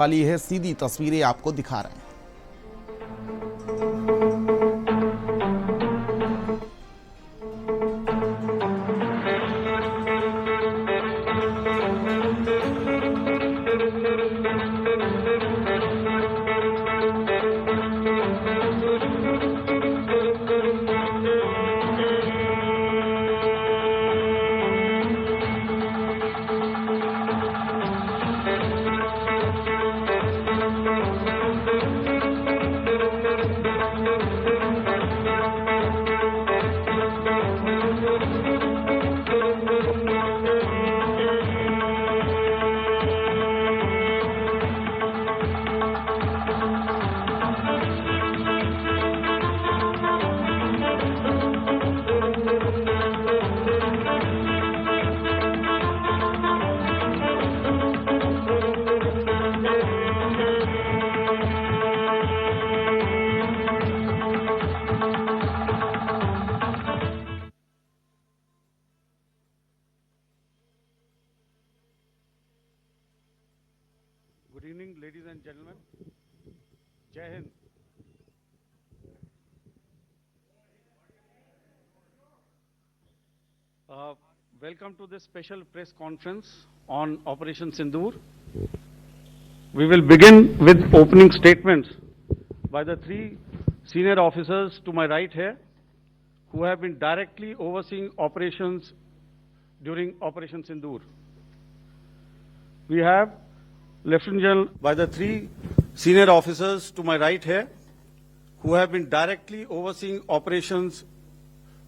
वाली है सीधी तस्वीरें आपको दिखा रहे हैं। Good evening, ladies and gentlemen. Jai Hind. Welcome to this special press conference on Operation Sindoor. We will begin with opening statements by the three senior officers to my right here, who have been directly overseeing operations during Operation Sindoor. We have Lieutenant General by the three senior officers to my right here, who have been directly overseeing operations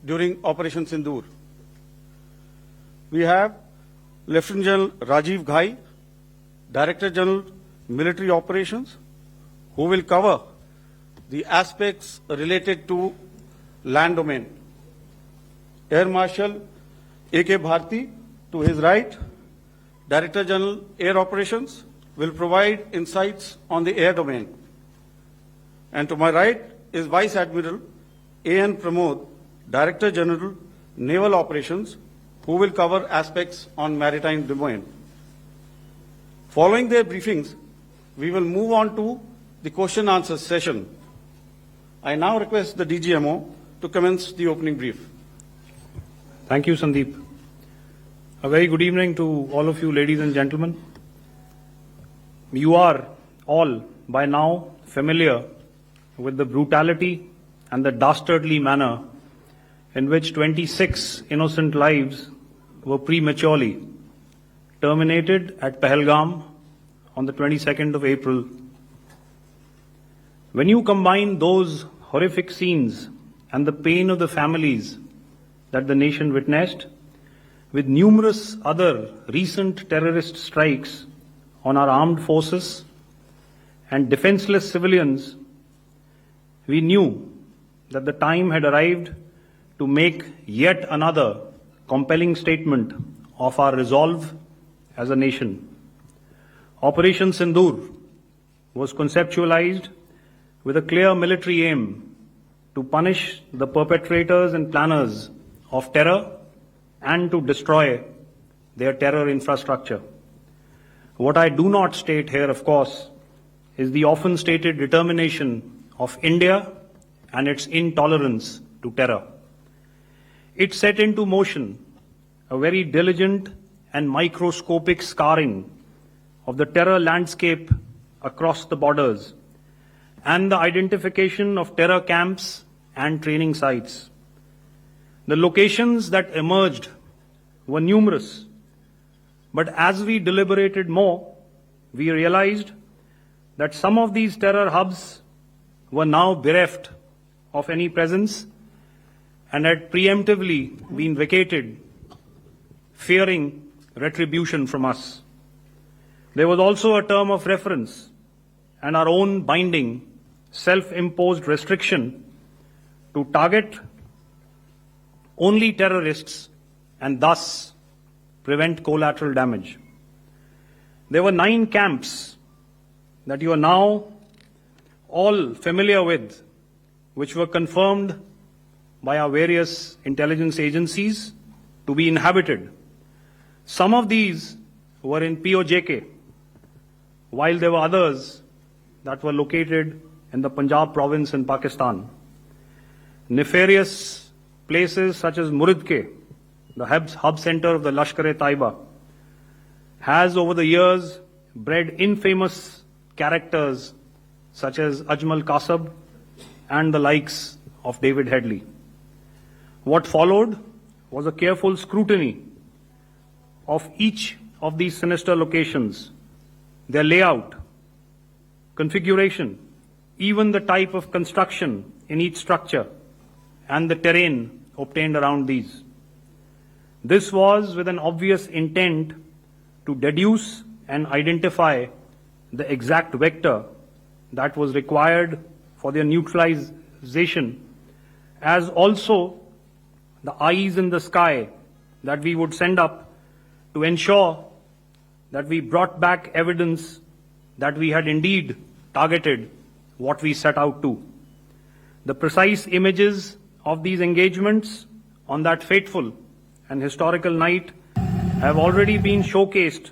during Operation Sindoor. We have Lieutenant General Rajiv Ghai, Director General Military Operations, who will cover the aspects related to land domain. Air Marshal A.K. Bharati, to his right, Director General Air Operations, will provide insights on the air domain. And to my right is Vice Admiral A.N. Pramod, Director General Naval Operations, who will cover aspects on maritime domain. Following their briefings, we will move on to the question answer session. I now request the DGMO to commence the opening brief. Thank you, Sandeep. A very good evening to all of you, ladies and gentlemen. You are all by now familiar with the brutality and the dastardly manner in which 26 innocent lives were prematurely terminated at Pahalgam on the 22nd of April. When you combine those horrific scenes and the pain of the families that the nation witnessed with numerous other recent terrorist strikes on our armed forces and defenseless civilians, we knew that the time had arrived to make yet another compelling statement of our resolve as a nation. Operation Sindoor was conceptualized with a clear military aim to punish the perpetrators and planners of terror and to destroy their terror infrastructure. What I do not state here, of course, is the often stated determination of India and its intolerance to terror. It set into motion a very diligent and microscopic scarring of the terror landscape across the borders and the identification of terror camps and training sites. The locations that emerged were numerous, but as we deliberated more, we realized that some of these terror hubs were now bereft of any presence and had preemptively been vacated, fearing retribution from us. There was also a term of reference and our own binding, self-imposed restriction to target only terrorists and thus prevent collateral damage. There were 9 camps that you are now all familiar with, which were confirmed by our various intelligence agencies to be inhabited. Some of these were in POJK, while there were others that were located in the Punjab province in Pakistan. Nefarious places such as Muridke, the hub center of the Lashkar-e-Taiba, has over the years bred infamous characters such as Ajmal Kasab and the likes of David Headley. What followed was a careful scrutiny of each of these sinister locations, their layout, configuration, even the type of construction in each structure, and the terrain obtained around these. This was with an obvious intent to deduce and identify the exact vector that was required for their neutralization, as also the eyes in the sky that we would send up to ensure that we brought back evidence that we had indeed targeted what we set out to. The precise images of these engagements on that fateful and historical night have already been showcased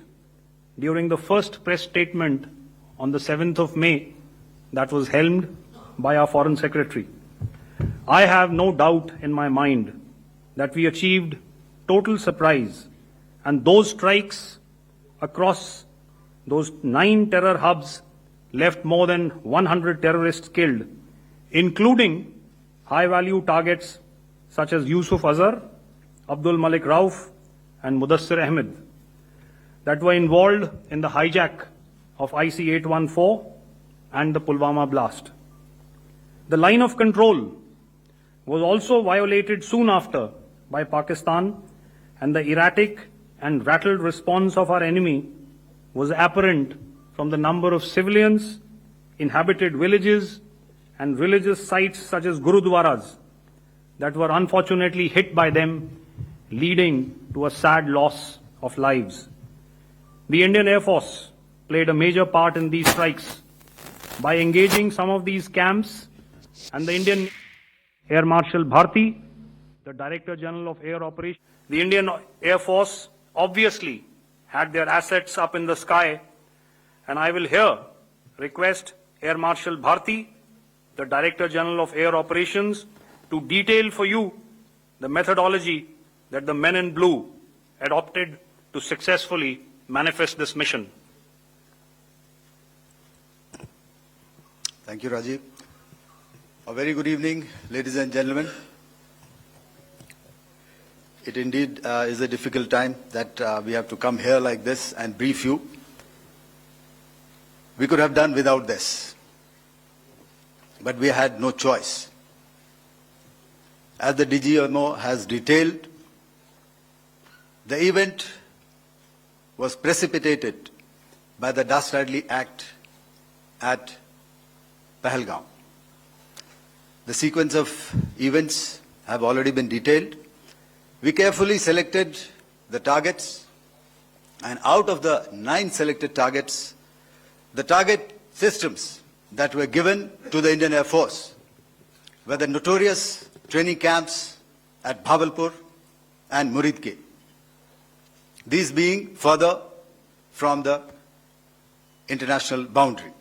during the first press statement on the 7th of May that was helmed by our Foreign Secretary. I have no doubt in my mind that we achieved total surprise, and those strikes across those 9 terror hubs left more than 100 terrorists killed, including high-value targets such as Yusuf Azhar, Abdul Malik Rauf, and Mudassir Ahmed, that were involved in the hijack of IC-814 and the Pulwama blast. The line of control was also violated soon after by Pakistan, and the erratic and rattled response of our enemy was apparent from the number of civilians, inhabited villages, and religious sites such as Gurudwaras that were unfortunately hit by them, leading to a sad loss of lives. The Indian Air Force played a major part in these strikes by engaging some of these camps, and the Indian Air Marshal Bharti, the Director General of Air Operations, the Indian Air Force obviously had their assets up in the sky, and I will here request Air Marshal Bharti, the Director General of Air Operations, to detail for you the methodology that the men in blue adopted to successfully manifest this mission. Thank you, Rajiv. A very good evening, ladies and gentlemen. It indeed is a difficult time that we have to come here like this and brief you. We could have done without this, but we had no choice. As the DGMO has detailed, the event was precipitated by the dastardly act at Pahalgam. The sequence of events have already been detailed. We carefully selected the targets, and out of the 9 selected targets, the target systems that were given to the Indian Air Force were the notorious training camps at Bhavalpur and Muridke, these being further from the international boundary.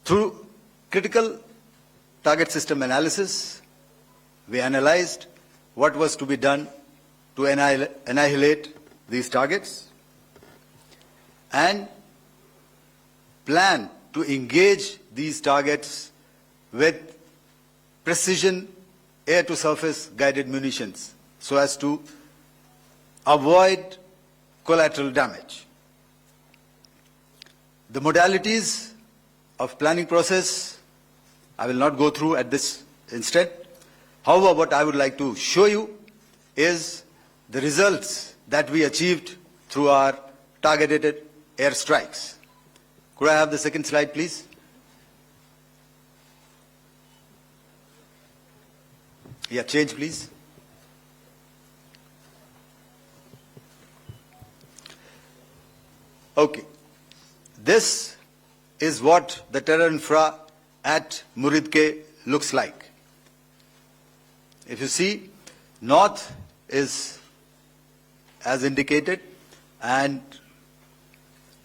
Through critical target system analysis, we analyzed what was to be done to annihilate these targets and plan to engage these targets with precision air-to-surface guided munitions so as to avoid collateral damage. The modalities of planning process I will not go through at this instant. However, what I would like to show you is the results that we achieved through our targeted airstrikes. Could I have the second slide, please? Yeah, change, please. Okay. This is what the terror infra at Muridke looks like. If you see, north is as indicated, and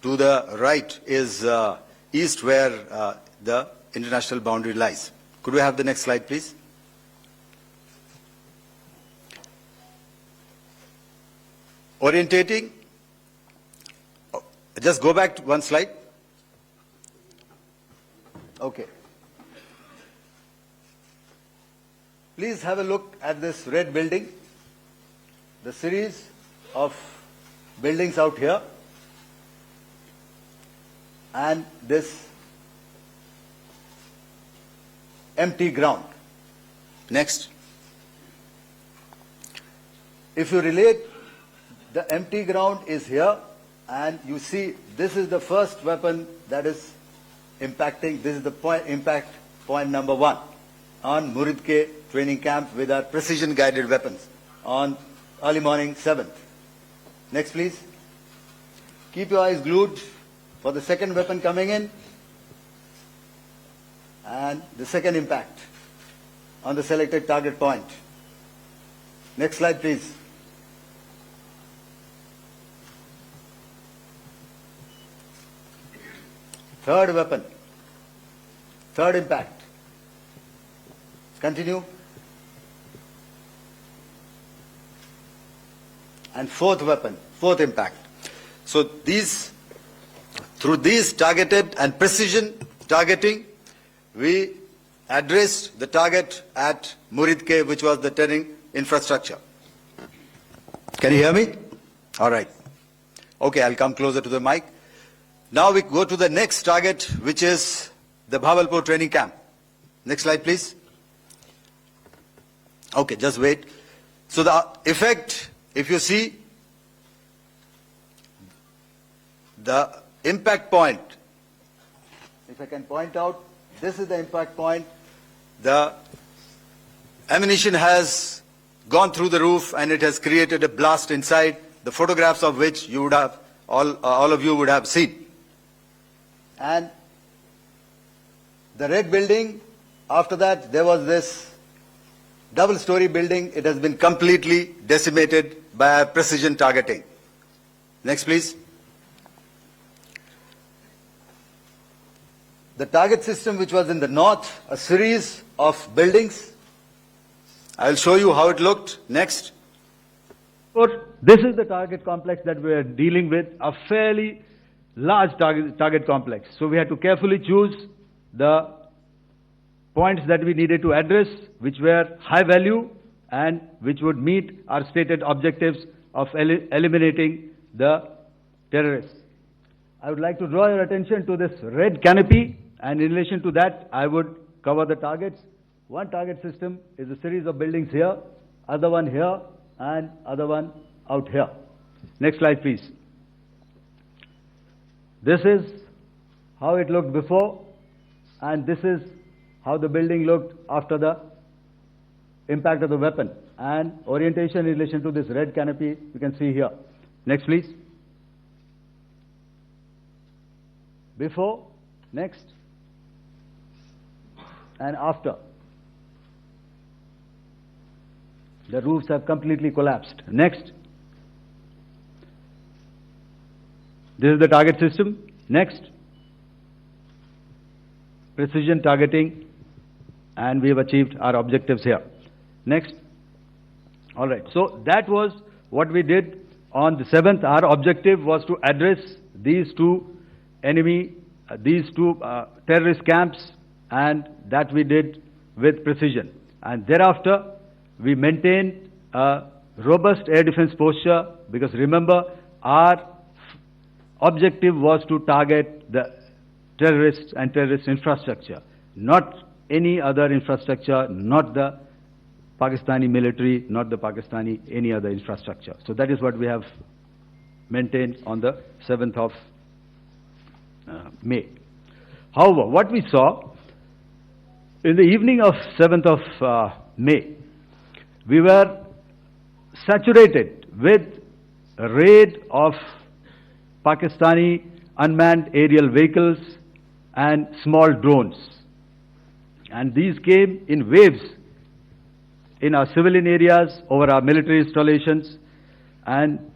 to the right is east, where the international boundary lies. Could we have the next slide, please? Orientating. Just go back to one slide. Okay. Please have a look at this red building, the series of buildings out here, and this empty ground. Next. If you relate, the empty ground is here, and you see this is the first weapon that is impacting. This is the impact point number 1 on Muridke training camp with our precision guided weapons on early morning 7th. Next, please. Keep your eyes glued for the second weapon coming in and the second impact on the selected target point. Next slide, please. Third weapon, third impact. Continue. And fourth weapon, fourth impact. So through these targeted and precision targeting, we addressed the target at Muridke, which was the training infrastructure. Can you hear me? All right. Okay, I'll come closer to the mic. Now we go to the next target, which is the Bhavalpur training camp. Next slide, please. Okay, just wait. So the effect, if you see, the impact point, if I can point out, this is the impact point. The ammunition has gone through the roof and it has created a blast inside, the photographs of which you would have, all of you would have seen. And the red building, after that there was this double-story building. It has been completely decimated by precision targeting. Next, please. The target system, which was in the north, a series of buildings. I'll show you how it looked. Next. This is the target complex that we are dealing with, a fairly large target complex. So we had to carefully choose the points that we needed to address, which were high value and which would meet our stated objectives of eliminating the terrorists. I would like to draw your attention to this red canopy, and in relation to that, I would cover the targets. One target system is a series of buildings here, other one here, and other one out here. Next slide, please. This is how it looked before, and this is how the building looked after the impact of the weapon. And orientation in relation to this red canopy, you can see here. Next, please. Before, next, and after. The roofs have completely collapsed. Next. This is the target system. Next. Precision targeting, and we have achieved our objectives here. Next. All right. So that was what we did on the 7th. Our objective was to address these two terrorist camps, and that we did with precision. And thereafter, we maintained a robust air defense posture, because remember, our objective was to target the terrorists and terrorist infrastructure, not any other infrastructure, not the Pakistani military, not the Pakistani any other infrastructure. So that is what we have maintained on the 7th of May. However, what we saw in the evening of 7th of May, we were saturated with a raid of Pakistani unmanned aerial vehicles and small drones. And these came in waves in our civilian areas, over our military installations, and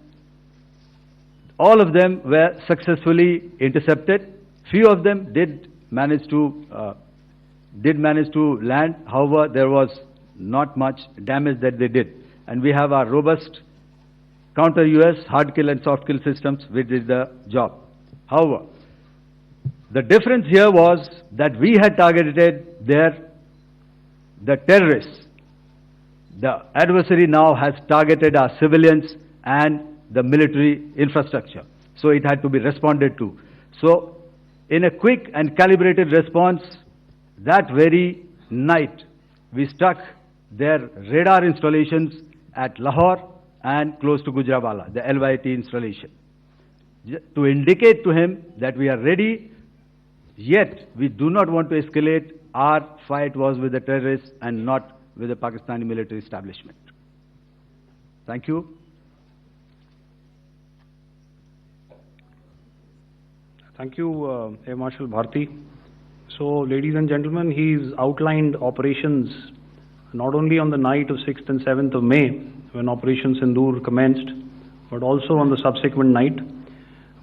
all of them were successfully intercepted. Few of them did manage to land. However, there was not much damage that they did. And we have our robust counter-US hard kill and soft kill systems which did the job. However, the difference here was that we had targeted the terrorists. The adversary now has targeted our civilians and the military infrastructure. So it had to be responded to. So in a quick and calibrated response, that very night, we struck their radar installations at Lahore and close to Gujranwala, the LYT installation, to indicate to him that we are ready, yet we do not want to escalate. Our fight was with the terrorists and not with the Pakistani military establishment. Thank you. Thank you, Air Marshal Bharti. So, ladies and gentlemen, he's outlined operations not only on the night of 6th and 7th of May, when Operation Sindoor commenced, but also on the subsequent night.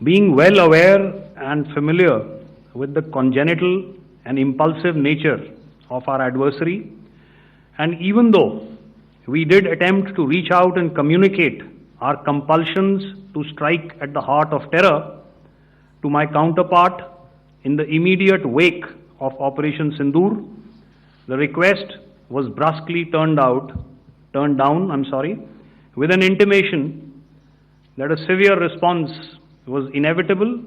Being well aware and familiar with the congenital and impulsive nature of our adversary, and even though we did attempt to reach out and communicate our compulsions to strike at the heart of terror to my counterpart in the immediate wake of Operation Sindoor, the request was brusquely turned down, with an intimation that a severe response was inevitable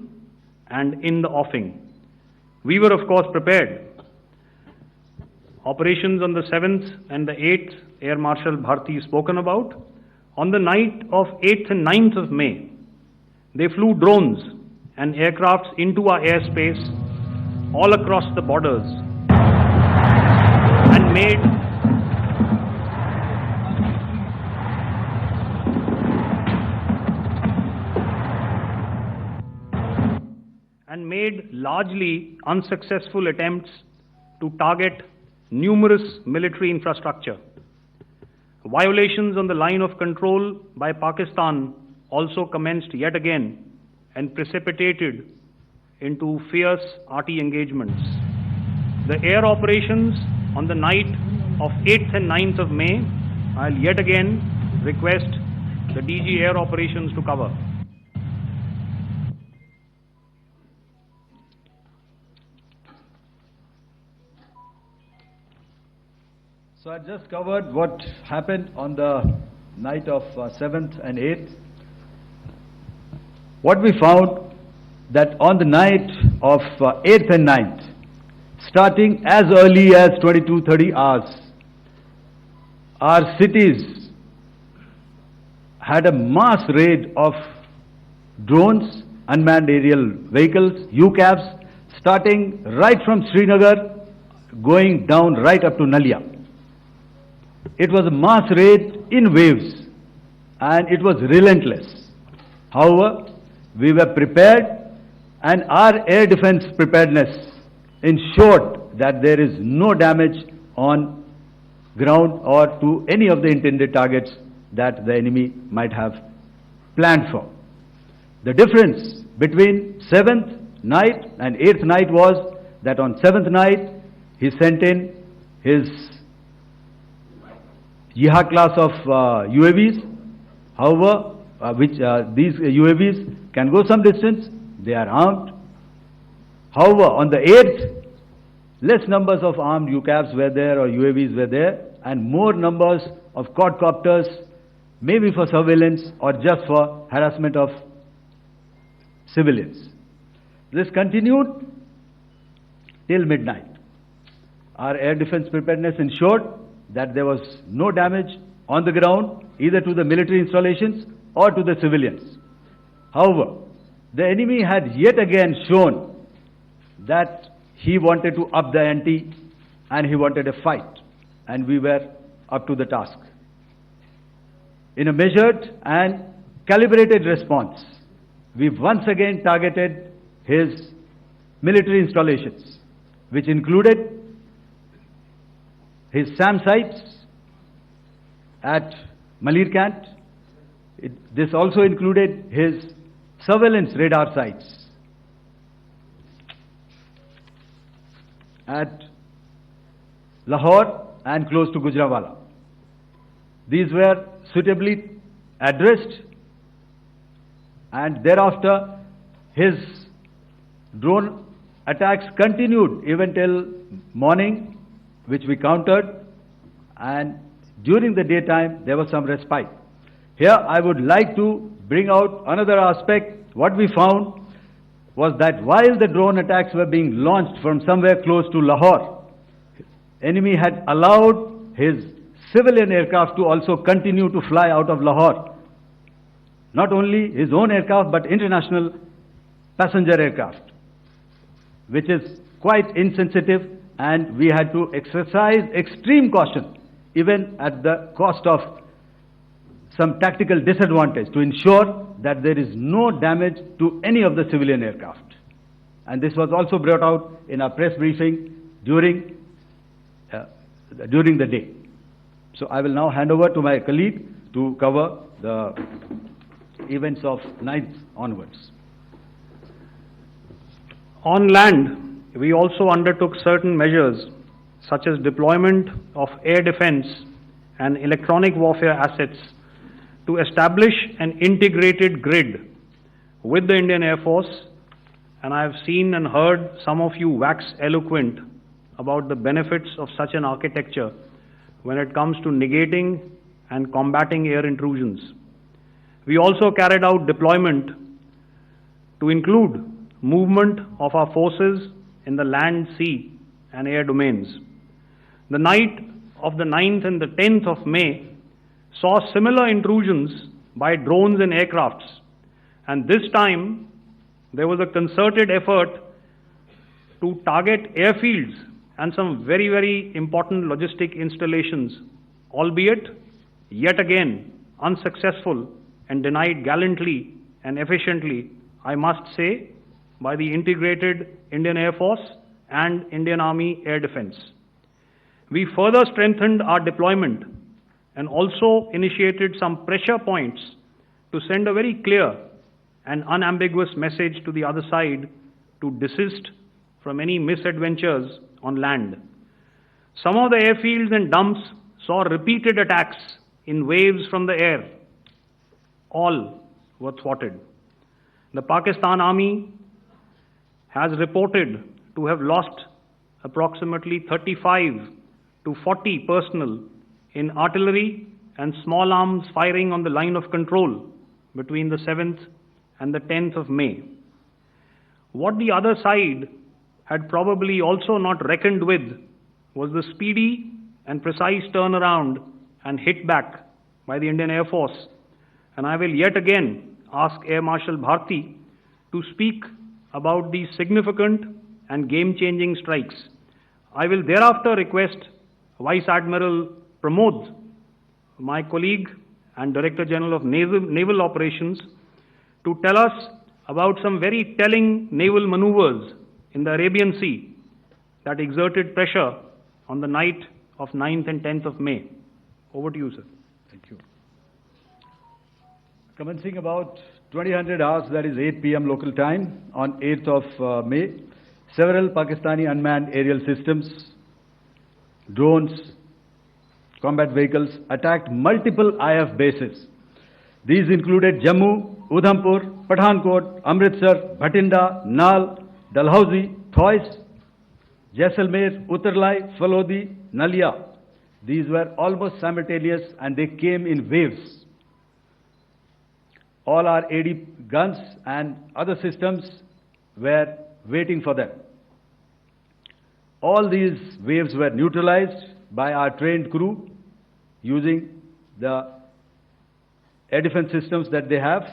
and in the offing. We were, of course, prepared. Operations on the 7th and the 8th, Air Marshal Bharti spoken about. On the night of 8th and 9th of May, they flew drones and aircrafts into our airspace all across the borders and made largely unsuccessful attempts to target numerous military infrastructure. Violations on the line of control by Pakistan also commenced yet again and precipitated into fierce RT engagements. The air operations on the night of 8th and 9th of May, I'll yet again request the DG Air Operations to cover. So I just covered what happened on the night of 7th and 8th. What we found that on the night of 8th and 9th, starting as early as 22:30 hours, our cities had a mass raid of drones, unmanned aerial vehicles, UCAVs, starting right from Srinagar, going down right up to Nalia. It was a mass raid in waves and it was relentless. However, we were prepared and our air defense preparedness ensured that there is no damage on ground or to any of the intended targets that the enemy might have planned for. The difference between 7th night and 8th night was that on 7th night he sent in his Jihad class of UAVs, however, these UAVs can go some distance, they are armed. However, on the 8th, less numbers of armed UCAVs were there or UAVs were there, and more numbers of quadcopters, maybe for surveillance or just for harassment of civilians. This continued till midnight. Our air defense preparedness ensured that there was no damage on the ground, either to the military installations or to the civilians. However, the enemy had yet again shown that he wanted to up the ante and he wanted a fight, and we were up to the task. In a measured and calibrated response, we once again targeted his military installations, which included his SAM sites at Malirkant. This also included his surveillance radar sites at Lahore and close to Gujranwala. These were suitably addressed, and thereafter his drone attacks continued even till morning, which we countered, and during the daytime there was some respite. Here I would like to bring out another aspect. What we found was that while the drone attacks were being launched from somewhere close to Lahore, enemy had allowed his civilian aircraft to also continue to fly out of Lahore. Not only his own aircraft, but international passenger aircraft, which is quite insensitive, and we had to exercise extreme caution, even at the cost of some tactical disadvantage, to ensure that there is no damage to any of the civilian aircraft. And this was also brought out in our press briefing during the day. So I will now hand over to my colleague to cover the events of 9th onwards. On land, we also undertook certain measures such as deployment of air defense and electronic warfare assets to establish an integrated grid with the Indian Air Force, and I have seen and heard some of you wax eloquent about the benefits of such an architecture when it comes to negating and combating air intrusions. We also carried out deployment to include movement of our forces in the land, sea and air domains. The night of the 9th and the 10th of May saw similar intrusions by drones and aircrafts, and this time there was a concerted effort to target airfields and some very, very important logistic installations, albeit yet again unsuccessful and denied gallantly and efficiently, I must say, by the integrated Indian Air Force and Indian Army Air Defense. We further strengthened our deployment and also initiated some pressure points to send a very clear and unambiguous message to the other side to desist from any misadventures on land. Some of the airfields and dumps saw repeated attacks in waves from the air. All were thwarted. The Pakistan Army has reported to have lost approximately 35 to 40 personnel in artillery and small arms firing on the line of control between the 7th and the 10th of May. What the other side had probably also not reckoned with was the speedy and precise turnaround and hit back by the Indian Air Force. And I will yet again ask Air Marshal Bharti to speak about these significant and game-changing strikes. I will thereafter request Vice Admiral Pramod, my colleague and Director General of Naval Operations, to tell us about some very telling naval maneuvers in the Arabian Sea that exerted pressure on the night of 9th and 10th of May. Over to you, sir. Thank you. Commencing about 2000 hours, that is 8 p.m. local time, on 8th of May, several Pakistani unmanned aerial systems, drones, combat vehicles attacked multiple IF bases. These included Jammu, Udhampur, Pathankot, Amritsar, Bhatinda, Nal, Dalhousie, Thois, Jaisalmer, Uttarlai, Falodi, Nalia. These were almost simultaneous and they came in waves. All our AD guns and other systems were waiting for them. All these waves were neutralized by our trained crew using the air defense systems that they have,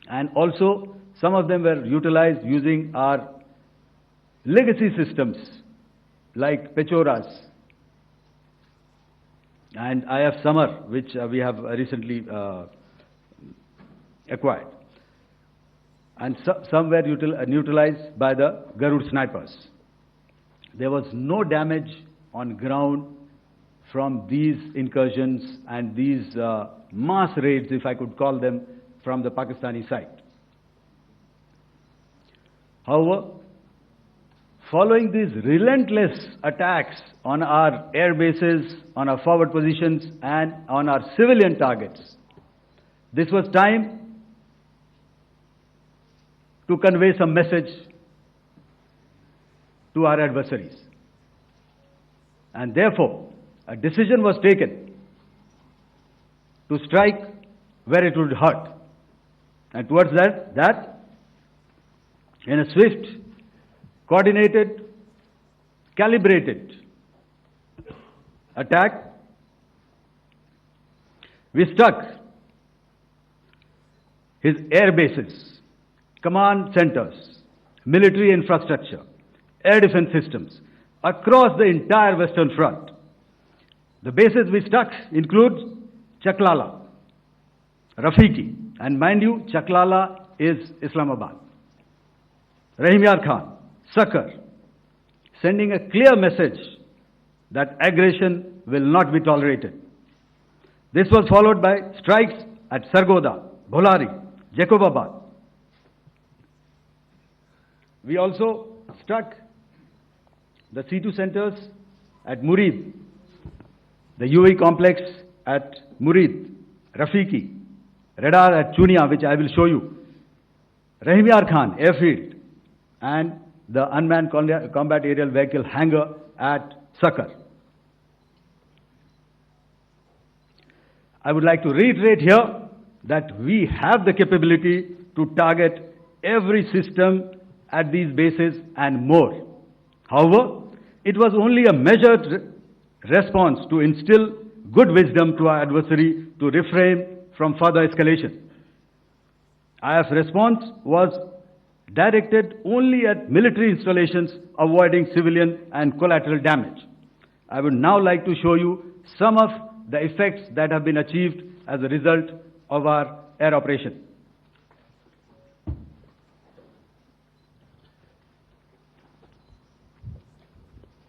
and also some of them were utilized using our legacy systems like Pechoras and IF Summer, which we have recently acquired. And some were neutralized by the Garud snipers. There was no damage on ground from these incursions and these mass raids, if I could call them, from the Pakistani side. However, following these relentless attacks on our air bases, on our forward positions, and on our civilian targets, this was time to convey some message to our adversaries. And therefore, a decision was taken to strike where it would hurt. And towards that, in a swift, coordinated, calibrated attack, we struck his air bases, command centers, military infrastructure, air defense systems across the entire Western Front. The bases we struck include Chaklala, Rafiki, and mind you, Chaklala is Islamabad. Rahim Yar Khan, Sakar, sending a clear message that aggression will not be tolerated. This was followed by strikes at Sargoda, Bholari, Jacobabad. We also struck the C2 centers at Murid, the UAE complex at Murid, Rafiki, radar at Chunia, which I will show you, Rahim Yar Khan airfield, and the unmanned combat aerial vehicle hangar at Sakar. I would like to reiterate here that we have the capability to target every system at these bases and more. However, it was only a measured response to instill good wisdom to our adversary to refrain from further escalation. IF's response was directed only at military installations, avoiding civilian and collateral damage. I would now like to show you some of the effects that have been achieved as a result of our air operation.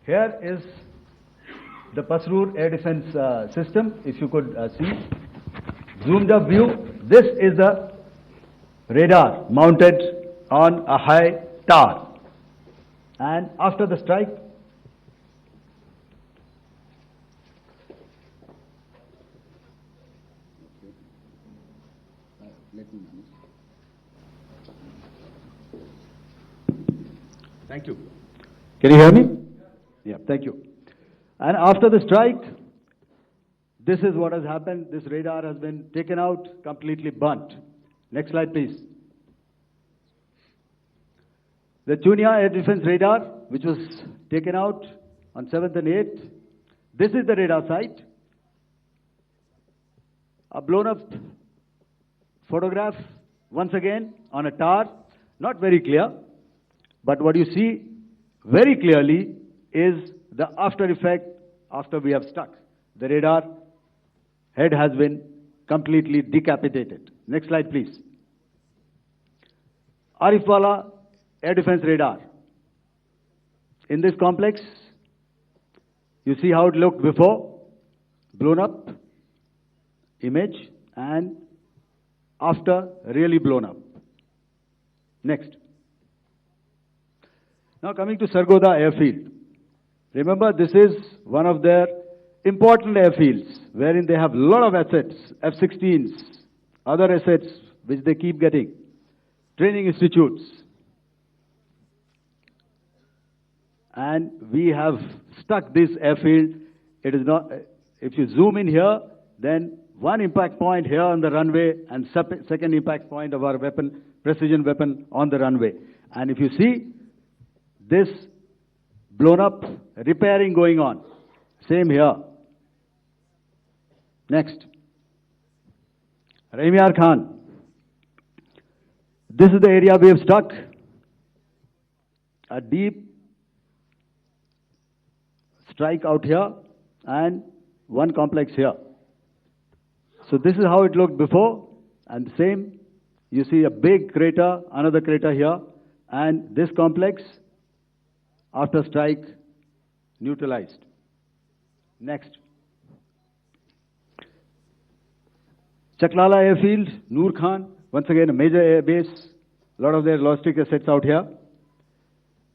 Here is the Pasrur air defense system, if you could see. Zoomed up view, this is the radar mounted on a high tower. And after the strike, thank you. Can you hear me? Yeah, thank you. And after the strike, this is what has happened. This radar has been taken out, completely burnt. Next slide, please. The Chunia air defense radar, which was taken out on 7th and 8th, this is the radar site. A blown up photograph, once again, on a tower, not very clear, but what you see very clearly is the after effect after we have struck. The radar head has been completely decapitated. Next slide, please. Arifwala air defense radar. In this complex, you see how it looked before, blown up image, and after really blown up. Next. Now coming to Sargoda airfield. Remember, this is one of their important airfields wherein they have a lot of assets, F-16s, other assets which they keep getting, training institutes. And we have stuck this airfield. It is not, if you zoom in here, then one impact point here on the runway and second impact point of our weapon, precision weapon on the runway. And if you see this blown up, repairing going on. Same here. Next. Rahim Yar Khan. This is the area we have struck. A deep strike out here and one complex here. So this is how it looked before, and same, you see a big crater, another crater here, and this complex, after strike, neutralized. Next. Chaklala airfield, Noor Khan, once again a major air base, a lot of their logistic assets out here.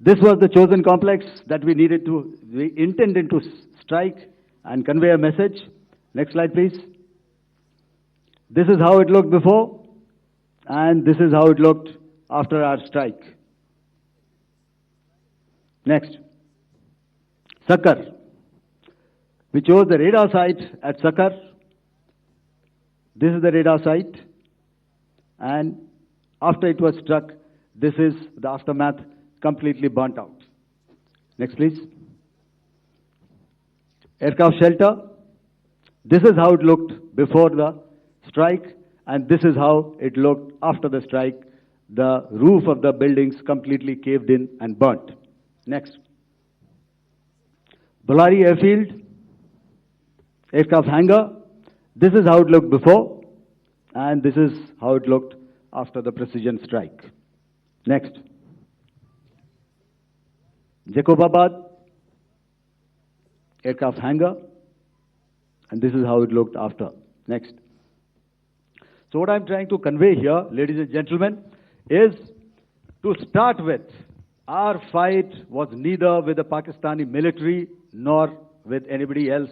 This was the chosen complex that we intended to strike and convey a message. Next slide, please. This is how it looked before, and this is how it looked after our strike. Next. Sakar. We chose the radar site at Sakar. This is the radar site. And after it was struck, this is the aftermath, completely burnt out. Next, please. Aircraft shelter. This is how it looked before the strike, and this is how it looked after the strike. The roof of the buildings completely caved in and burnt. Next. Bolari Airfield. Aircraft hangar. This is how it looked before, and this is how it looked after the precision strike. Next. Jacobabad. Aircraft hangar, and this is how it looked after. Next. So what I'm trying to convey here, ladies and gentlemen, is to start with, our fight was neither with the Pakistani military nor with anybody else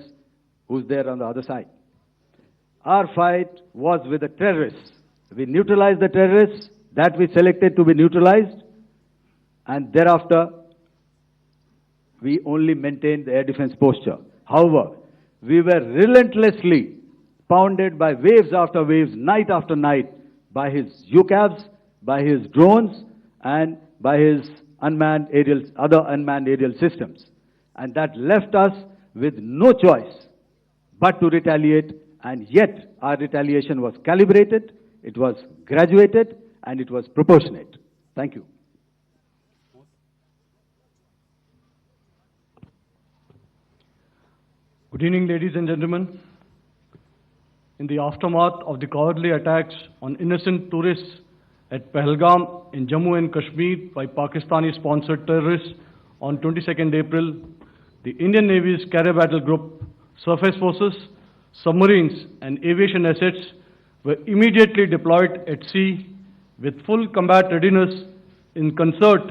who's there on the other side. Our fight was with the terrorists. We neutralized the terrorists that we selected to be neutralized, and thereafter we only maintained the air defense posture. However, we were relentlessly pounded by waves after waves, night after night, by his UCAVs, by his drones, and by his other unmanned aerial systems. And that left us with no choice but to retaliate, and yet our retaliation was calibrated, it was graduated, and it was proportionate. Thank you. Good evening, ladies and gentlemen. In the aftermath of the cowardly attacks on innocent tourists at Pahalgam in Jammu and Kashmir by Pakistani-sponsored terrorists on 22nd April, the Indian Navy's Carrier Battle Group, surface forces, submarines, and aviation assets were immediately deployed at sea with full combat readiness in concert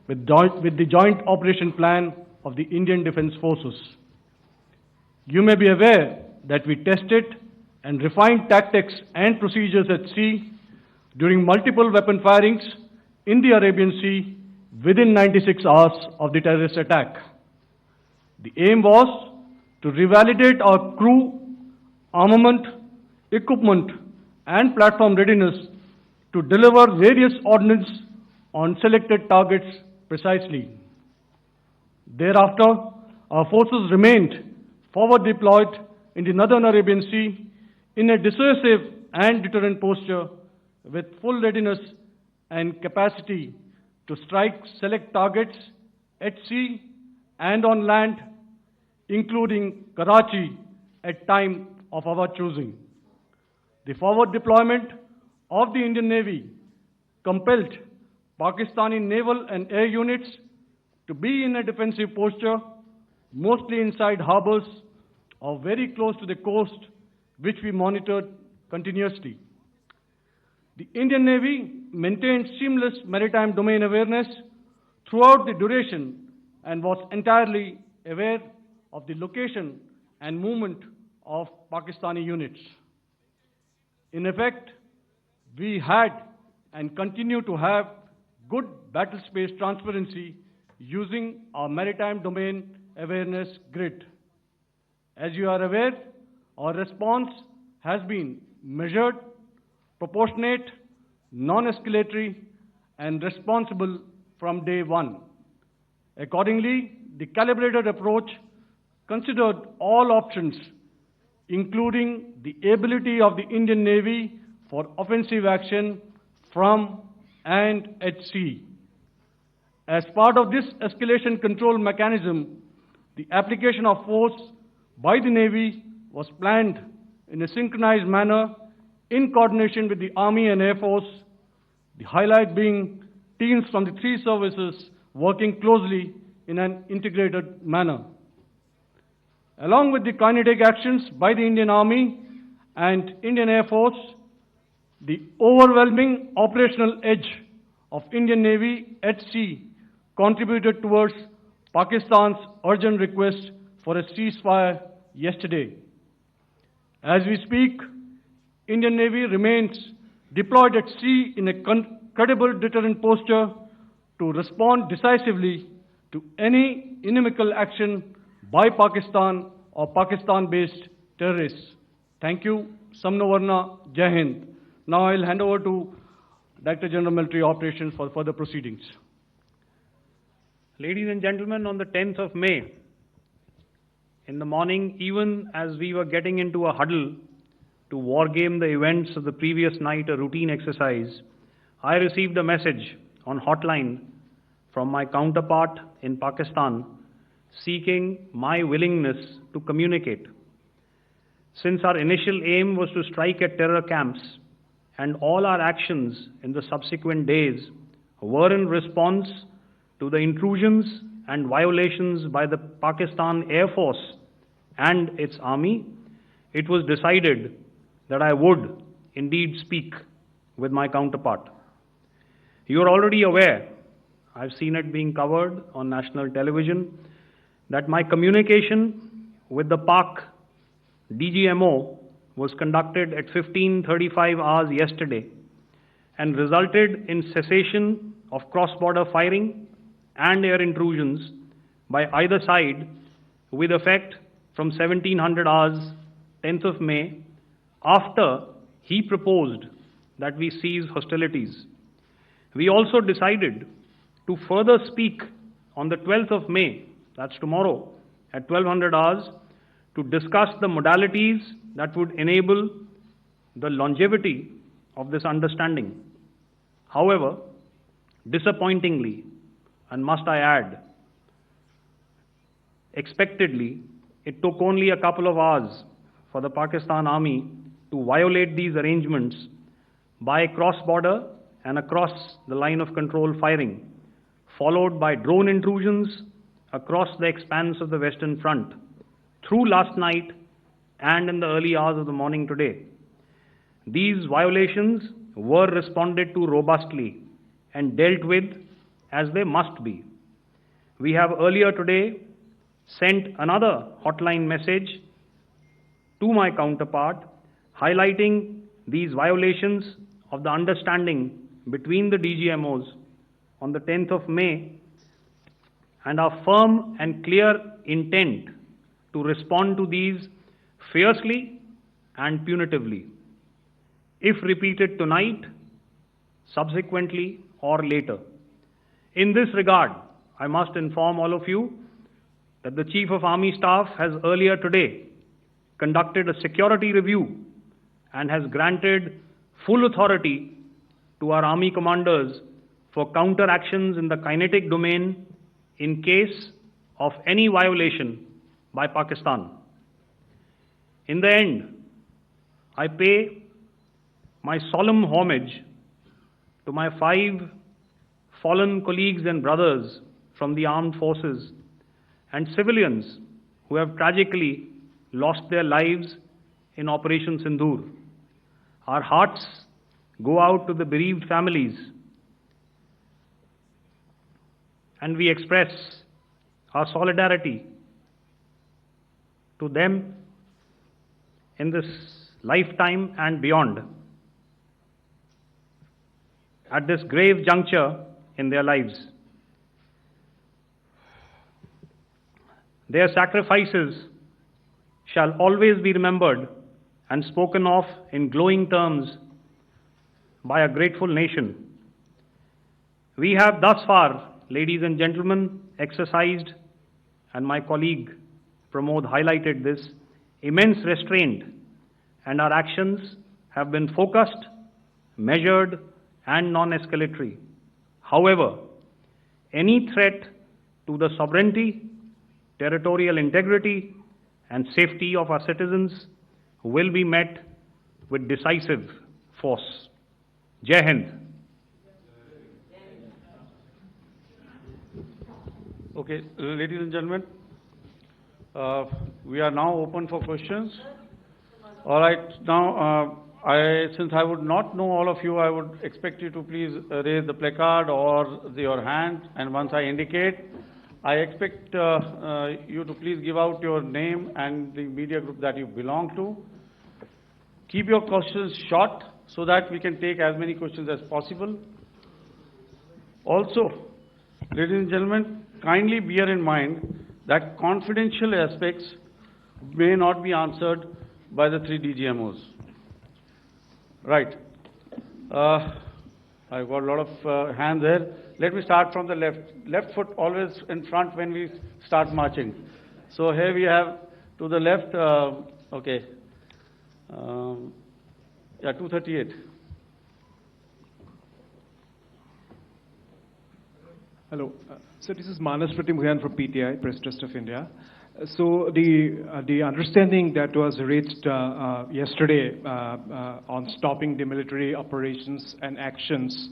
with the joint operation plan of the Indian Defence Forces. You may be aware that we tested and refined tactics and procedures at sea during multiple weapon firings in the Arabian Sea within 96 hours of the terrorist attack. The aim was to revalidate our crew, armament, equipment, and platform readiness to deliver various ordnance on selected targets precisely. Thereafter, our forces remained forward deployed in the Northern Arabian Sea in a dissuasive and deterrent posture with full readiness and capacity to strike select targets at sea and on land, including Karachi at time of our choosing. The forward deployment of the Indian Navy compelled Pakistani naval and air units to be in a defensive posture, mostly inside harbors or very close to the coast, which we monitored continuously. The Indian Navy maintained seamless maritime domain awareness throughout the duration and was entirely aware of the location and movement of Pakistani units. In effect, we had and continue to have good battle space transparency using our maritime domain awareness grid. As you are aware, our response has been measured, proportionate, non-escalatory, and responsible from day one. Accordingly, the calibrated approach considered all options, including the ability of the Indian Navy for offensive action from and at sea. As part of this escalation control mechanism, the application of force by the Navy was planned in a synchronized manner in coordination with the Army and Air Force, the highlight being teams from the three services working closely in an integrated manner. Along with the kinetic actions by the Indian Army and Indian Air Force, the overwhelming operational edge of Indian Navy at sea contributed towards Pakistan's urgent request for a ceasefire yesterday. As we speak, Indian Navy remains deployed at sea in a credible deterrent posture to respond decisively to any inimical action by Pakistan or Pakistan-based terrorists. Thank you. Samno Varna, Jai Hind. Now I'll hand over to Director General Military Operations for further proceedings. Ladies and gentlemen, on the 10th of May, in the morning, even as we were getting into a huddle to wargame the events of the previous night, a routine exercise, I received a message on hotline from my counterpart in Pakistan seeking my willingness to communicate. Since our initial aim was to strike at terror camps, and all our actions in the subsequent days were in response to the intrusions and violations by the Pakistan Air Force and its army, it was decided that I would indeed speak with my counterpart. You are already aware, I've seen it being covered on national television, that my communication with the Pak DGMO was conducted at 15:35 hours yesterday and resulted in cessation of cross-border firing and air intrusions by either side with effect from 1700 hours, 10th of May, after he proposed that we cease hostilities. We also decided to further speak on the 12th of May, that's tomorrow, at 1200 hours, to discuss the modalities that would enable the longevity of this understanding. However, disappointingly, and must I add, expectedly, it took only a couple of hours for the Pakistan Army to violate these arrangements by cross-border and across the line of control firing, followed by drone intrusions across the expanse of the Western Front, through last night and in the early hours of the morning today. These violations were responded to robustly and dealt with as they must be. We have earlier today sent another hotline message to my counterpart highlighting these violations of the understanding between the DGMOs on the 10th of May and our firm and clear intent to respond to these fiercely and punitively, if repeated tonight, subsequently, or later. In this regard, I must inform all of you that the Chief of Army Staff has earlier today conducted a security review and has granted full authority to our Army commanders for counter-actions in the kinetic domain in case of any violation by Pakistan. In the end, I pay my solemn homage to my 5 fallen colleagues and brothers from the armed forces and civilians who have tragically lost their lives in Operation Sindoor. Our hearts go out to the bereaved families, and we express our solidarity to them in this lifetime and beyond, at this grave juncture in their lives. Their sacrifices shall always be remembered and spoken of in glowing terms by a grateful nation. We have thus far, ladies and gentlemen, exercised, and my colleague Pramod highlighted this, immense restraint, and our actions have been focused, measured, and non-escalatory. However, any threat to the sovereignty, territorial integrity, and safety of our citizens will be met with decisive force. Jai Hind. Okay, ladies and gentlemen, we are now open for questions. All right, now Since I would not know all of you, I would expect you to please raise the placard or your hand, and once I indicate, I expect you to please give out your name and the media group that you belong to. Keep your questions short so that we can take as many questions as possible. Also, ladies and gentlemen, kindly bear in mind that confidential aspects may not be answered by the three DGMOs. Right. I've got a lot of hands there. Let me start from the left. Left foot always in front when we start marching. So here we have to the left, okay. Yeah, 238. Hello. So this is Manas Pratimhuyan from PTI, Press Trust of India. So the understanding that was reached yesterday on stopping the military operations and actions,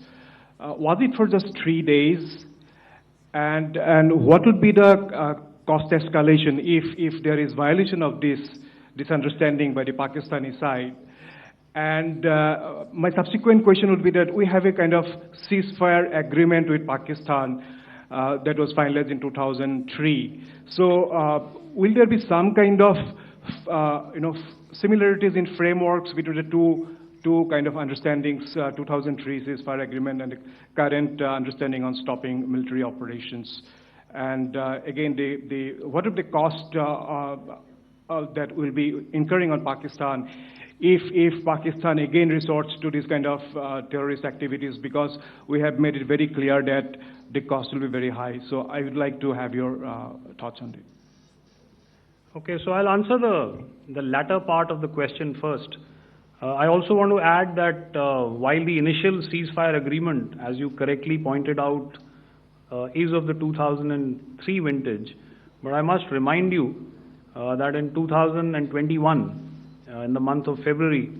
was it for just 3 days? And what would be the cost escalation if there is violation of this understanding by the Pakistani side? And my subsequent question would be that we have a kind of ceasefire agreement with Pakistan that was finalized in 2003. So will there be some kind of similarities in frameworks between the two kind of understandings, 2003 ceasefire agreement and the current understanding on stopping military operations? And again, what would the cost that will be incurring on Pakistan if Pakistan again resorts to this kind of terrorist activities, because we have made it very clear that the cost will be very high. So I would like to have your thoughts on it. Okay, so I'll answer the latter part of the question first. I also want to add that while the initial ceasefire agreement, as you correctly pointed out, is of the 2003 vintage, but I must remind you that in 2021, in the month of February,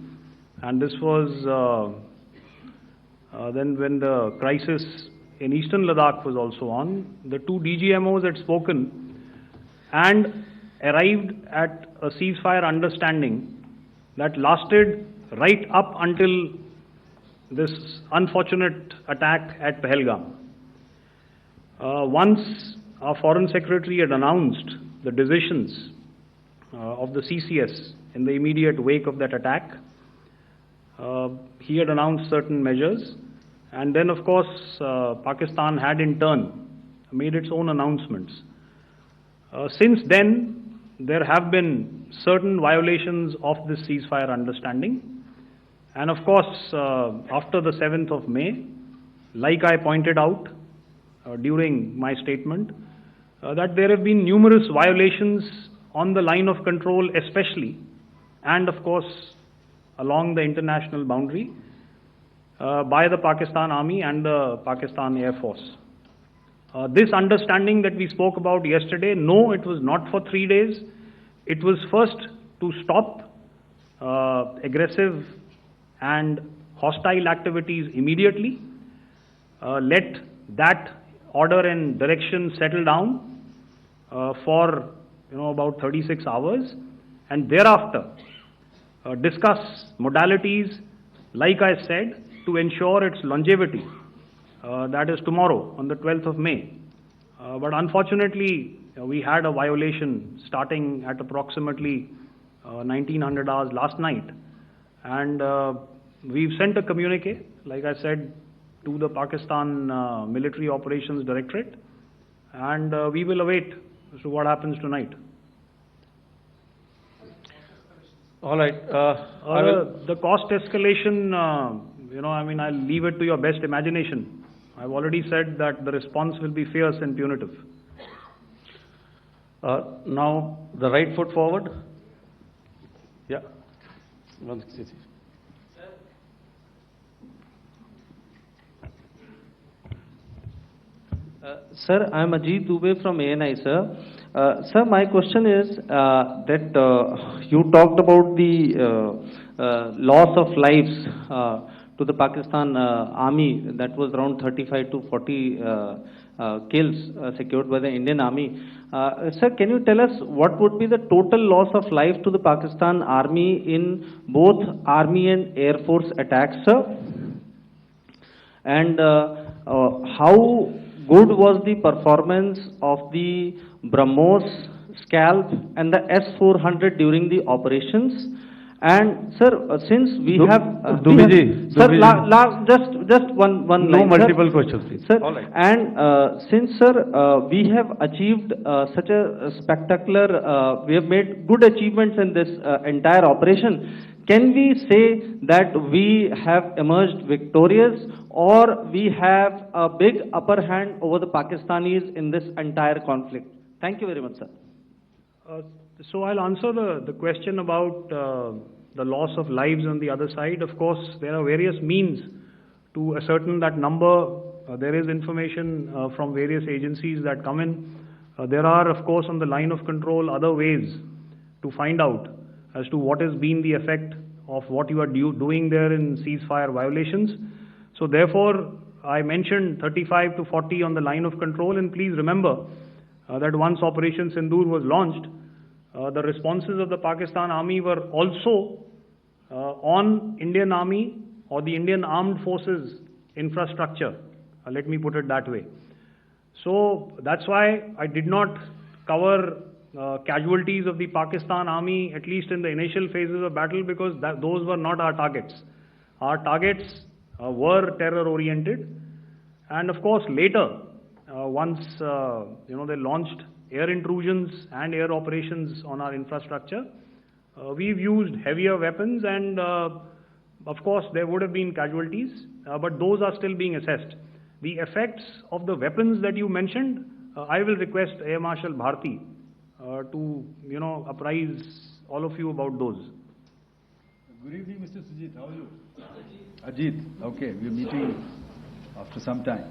and this was then when the crisis in eastern Ladakh was also on, the two DGMOs had spoken and arrived at a ceasefire understanding that lasted right up until this unfortunate attack at Pahalgam. Once our Foreign Secretary had announced the decisions of the CCS in the immediate wake of that attack, he had announced certain measures, and then of course Pakistan had in turn made its own announcements. Since then, there have been certain violations of this ceasefire understanding, and of course after the 7th of May, like I pointed out during my statement, that there have been numerous violations on the line of control especially, and of course along the international boundary by the Pakistan Army and the Pakistan Air Force. This understanding that we spoke about yesterday, no, it was not for 3 days. It was first to stop aggressive and hostile activities immediately, let that order and direction settle down for about 36 hours, and thereafter discuss modalities, like I said, to ensure its longevity. That is tomorrow, on the 12th of May. But unfortunately, we had a violation starting at approximately 1900 hours last night. And we've sent a communique, like I said, to the Pakistan Military Operations Directorate. And we will await as to what happens tonight. All right. The cost escalation, I'll leave it to your best imagination. I've already said that the response will be fierce and punitive. Now, the right foot forward. Yeah. 160. Sir, I am Ajit Dubey from ANI, sir. Sir, my question is that you talked about the loss of lives to the Pakistan army. That was around 35 to 40 kills secured by the Indian army. Sir, can you tell us what would be the total loss of life to the Pakistan army in both army and air force attacks, sir? And how good was the performance of the BrahMos, Scalp and the S-400 during the operations? And sir, since we have just one line, No multiple sir. questions, please. Sir, All right. and since sir, we have achieved such a spectacular, we have made good achievements in this entire operation. Can we say that we have emerged victorious, or we have a big upper hand over the Pakistanis in this entire conflict? Thank you very much, sir. So I'll answer the question about the loss of lives on the other side. Of course, there are various means to ascertain that number. There is information from various agencies that come in. There are, of course, on the line of control, other ways to find out as to what has been the effect of what you are doing there in ceasefire violations. So therefore, I mentioned 35 to 40 on the line of control, and please remember that once Operation Sindoor was launched, the responses of the Pakistan Army were also on Indian Army or the Indian Armed Forces infrastructure. Let me put it that way. So that's why I did not cover casualties of the Pakistan Army, at least in the initial phases of battle, because those were not our targets. Our targets were terror-oriented, and of course later, once they launched air intrusions and air operations on our infrastructure, we've used heavier weapons, and of course there would have been casualties, but those are still being assessed. The effects of the weapons that you mentioned, I will request Air Marshal Bharti to apprise all of you about those. Good evening, Mr. Sujit. How are you? Ajit. Okay, we're meeting after some time.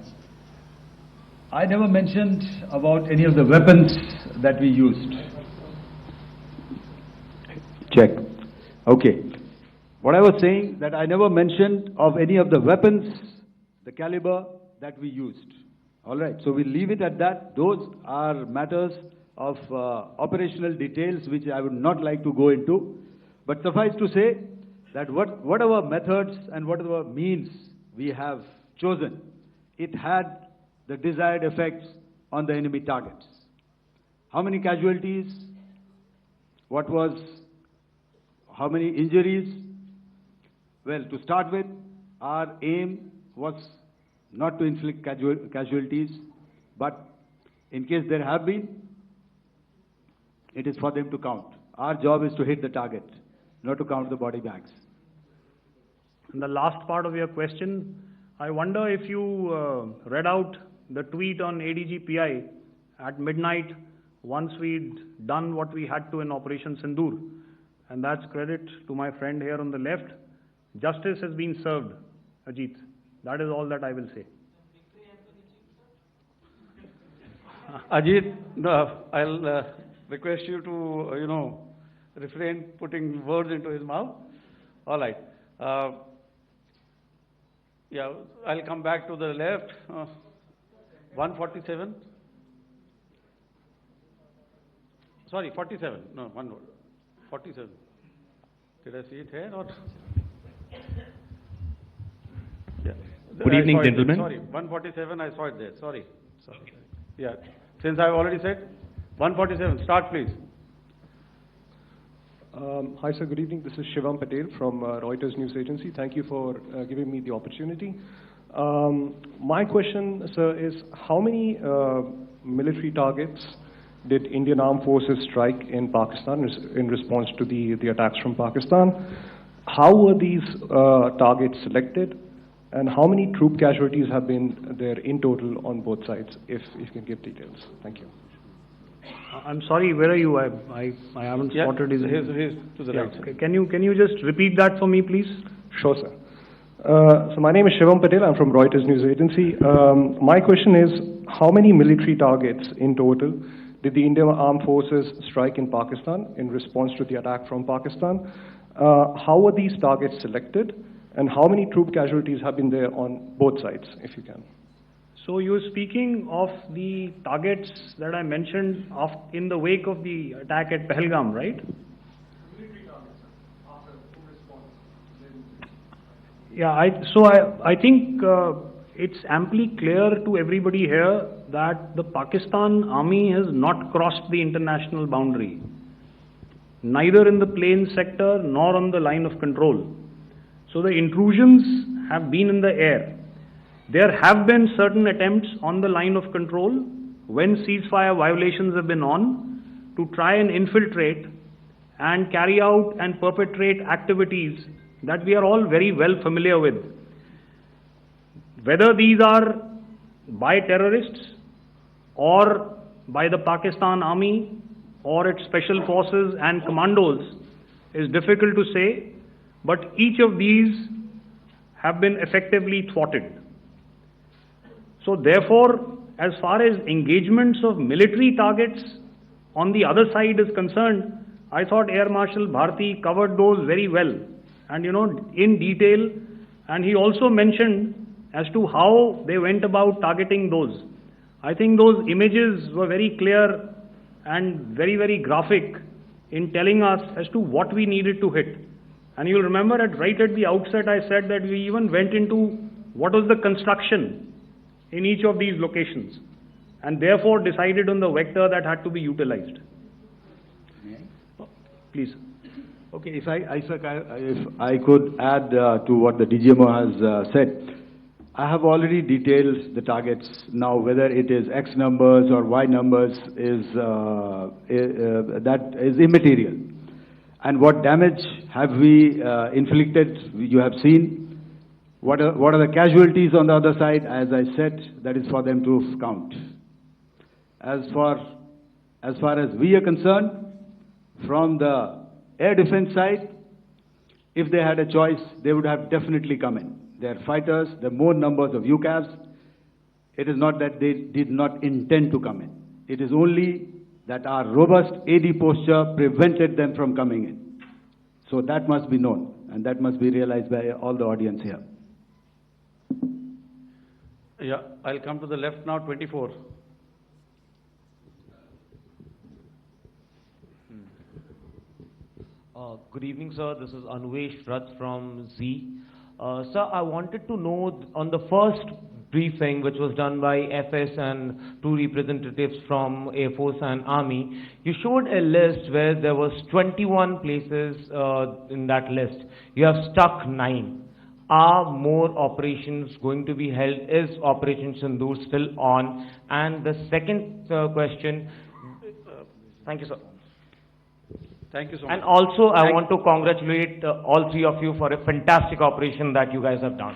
I never mentioned about any of the weapons that we used. Check. Okay. What I was saying, that I never mentioned of any of the weapons, the caliber that we used. All right. So we'll leave it at that. Those are matters of operational details which I would not like to go into. But suffice to say that whatever methods and whatever means we have chosen, it had the desired effects on the enemy targets. How many casualties? How many injuries? Well, to start with, our aim was not to inflict casualties, but in case there have been, it is for them to count. Our job is to hit the target, not to count the body bags. And the last part of your question, I wonder if you read out the tweet on ADG-PI at midnight once we'd done what we had to in Operation Sindoor. And that's credit to my friend here on the left. Justice has been served, Ajit. That is all that I will say. Ajit, I'll request you to, refrain putting words into his mouth. All right. Yeah, I'll come back to the left. 147. Sorry, 47. No, one word. 47. Did I see it here or? Yeah. Good evening, gentlemen. Sorry, 147. I saw it there. Sorry. Okay. Yeah. Since I've already said 147. Start, please. Hi, sir. Good evening. This is Shivam Patel from Reuters News Agency. Thank you for giving me the opportunity. My question, sir, is how many military targets did Indian Armed Forces strike in Pakistan in response to the attacks from Pakistan? How were these targets selected? And how many troop casualties have been there in total on both sides, if you can give details? Thank you. I'm sorry, where are you? I haven't spotted his... Here's to the right. Okay. Can you just repeat that for me, please? Sure, sir. So my name is Shivam Patel. I'm from Reuters News Agency. My question is, how many military targets in total did the Indian Armed Forces strike in Pakistan in response to the attack from Pakistan? How were these targets selected? And how many troop casualties have been there on both sides, if you can? So you're speaking of the targets that I mentioned in the wake of the attack at Pahalgam, right? Yeah, I think it's amply clear to everybody here that the Pakistan Army has not crossed the international boundary, neither in the plain sector nor on the line of control. So the intrusions have been in the air. There have been certain attempts on the line of control when ceasefire violations have been on to try and infiltrate and carry out and perpetrate activities that we are all very well familiar with. Whether these are by terrorists or by the Pakistan Army or its special forces and commandos is difficult to say, but each of these have been effectively thwarted. So therefore, as far as engagements of military targets on the other side is concerned, I thought Air Marshal Bharti covered those very well and in detail, and he also mentioned as to how they went about targeting those. I think those images were very clear and very, very graphic in telling us as to what we needed to hit. And you'll remember right at the outset I said that we even went into what was the construction in each of these locations and therefore decided on the vector that had to be utilized. Please. Okay, if I could add to what the DGMO has said. I have already detailed the targets. Now, whether it is X numbers or Y numbers that is immaterial. And what damage have we inflicted, you have seen. What are the casualties on the other side? As I said, that is for them to count. As far as we are concerned, from the air defense side, if they had a choice, they would have definitely come in. They are fighters, there are more numbers of UCAVs. It is not that they did not intend to come in. It is only that our robust AD posture prevented them from coming in. So that must be known, and that must be realized by all the audience here. Yeah, I'll come to the left now, 24. Good evening, sir. This is Anvesh Rath from Z. Sir, I wanted to know on the first briefing, which was done by FS and two representatives from Air Force and Army, you showed a list where there was 21 places in that list. You have stuck 9. Are more operations going to be held? Is Operation Sindoor still on? And the second question, thank you, sir. Thank you so much. And also, I want to congratulate all three of you for a fantastic operation that you guys have done.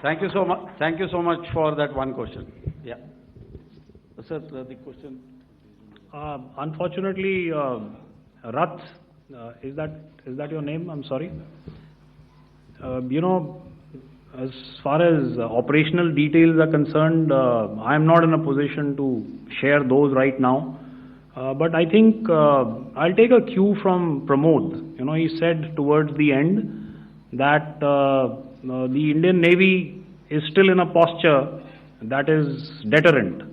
Thank you so much. Thank you so much for that one question. Yeah. Sir, the question. Unfortunately, Rath, is that your name? I'm sorry. As far as operational details are concerned, I am not in a position to share those right now. But I think I'll take a cue from Pramod. He said towards the end that the Indian Navy is still in a posture that is deterrent.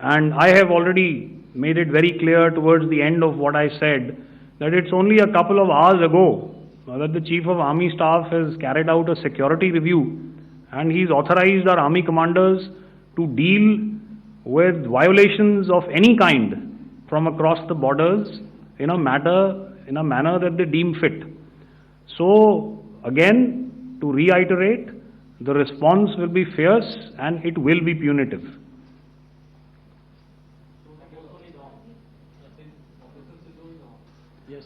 And I have already made it very clear towards the end of what I said that it's only a couple of hours ago that the Chief of Army Staff has carried out a security review and he's authorized our Army commanders to deal with violations of any kind from across the borders in a manner that they deem fit. So again, to reiterate, the response will be fierce and it will be punitive. Yes.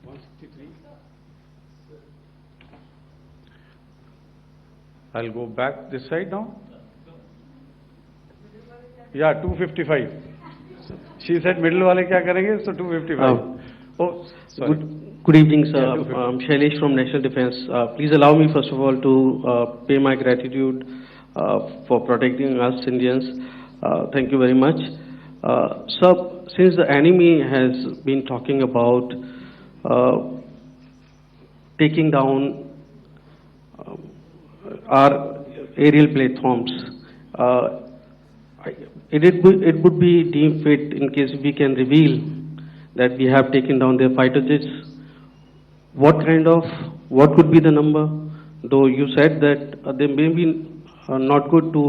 163. I'll go back this side now. Yeah, 255. She said middle wale kya karenge, so 255. Oh, sorry. Good evening, sir. Yeah, I'm Shailesh from National Defense. Please allow me, first of all, to pay my gratitude for protecting us Indians. Thank you very much. Sir, since the enemy has been talking about taking down our aerial platforms. It would be deemed fit in case we can reveal that we have taken down their fighter jets. What could be the number? Though you said that they may be not good to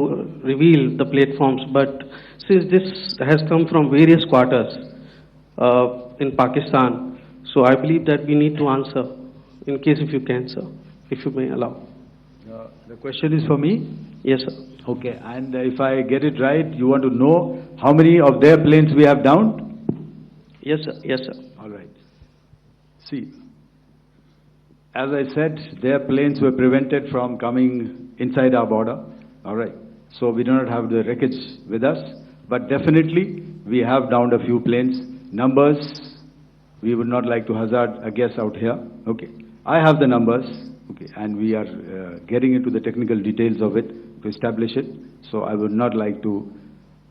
reveal the platforms, but since this has come from various quarters in Pakistan, so I believe that we need to answer, in case if you can, sir, if you may allow. The question is for me? Yes, sir. Okay, and if I get it right, you want to know how many of their planes we have downed? Yes, sir. Yes, sir. All right. See, as I said, their planes were prevented from coming inside our border. All right. So we do not have the wreckage with us, but definitely we have downed a few planes. Numbers, we would not like to hazard a guess out here. Okay. I have the numbers. Okay, and we are getting into the technical details of it to establish it. So I would not like to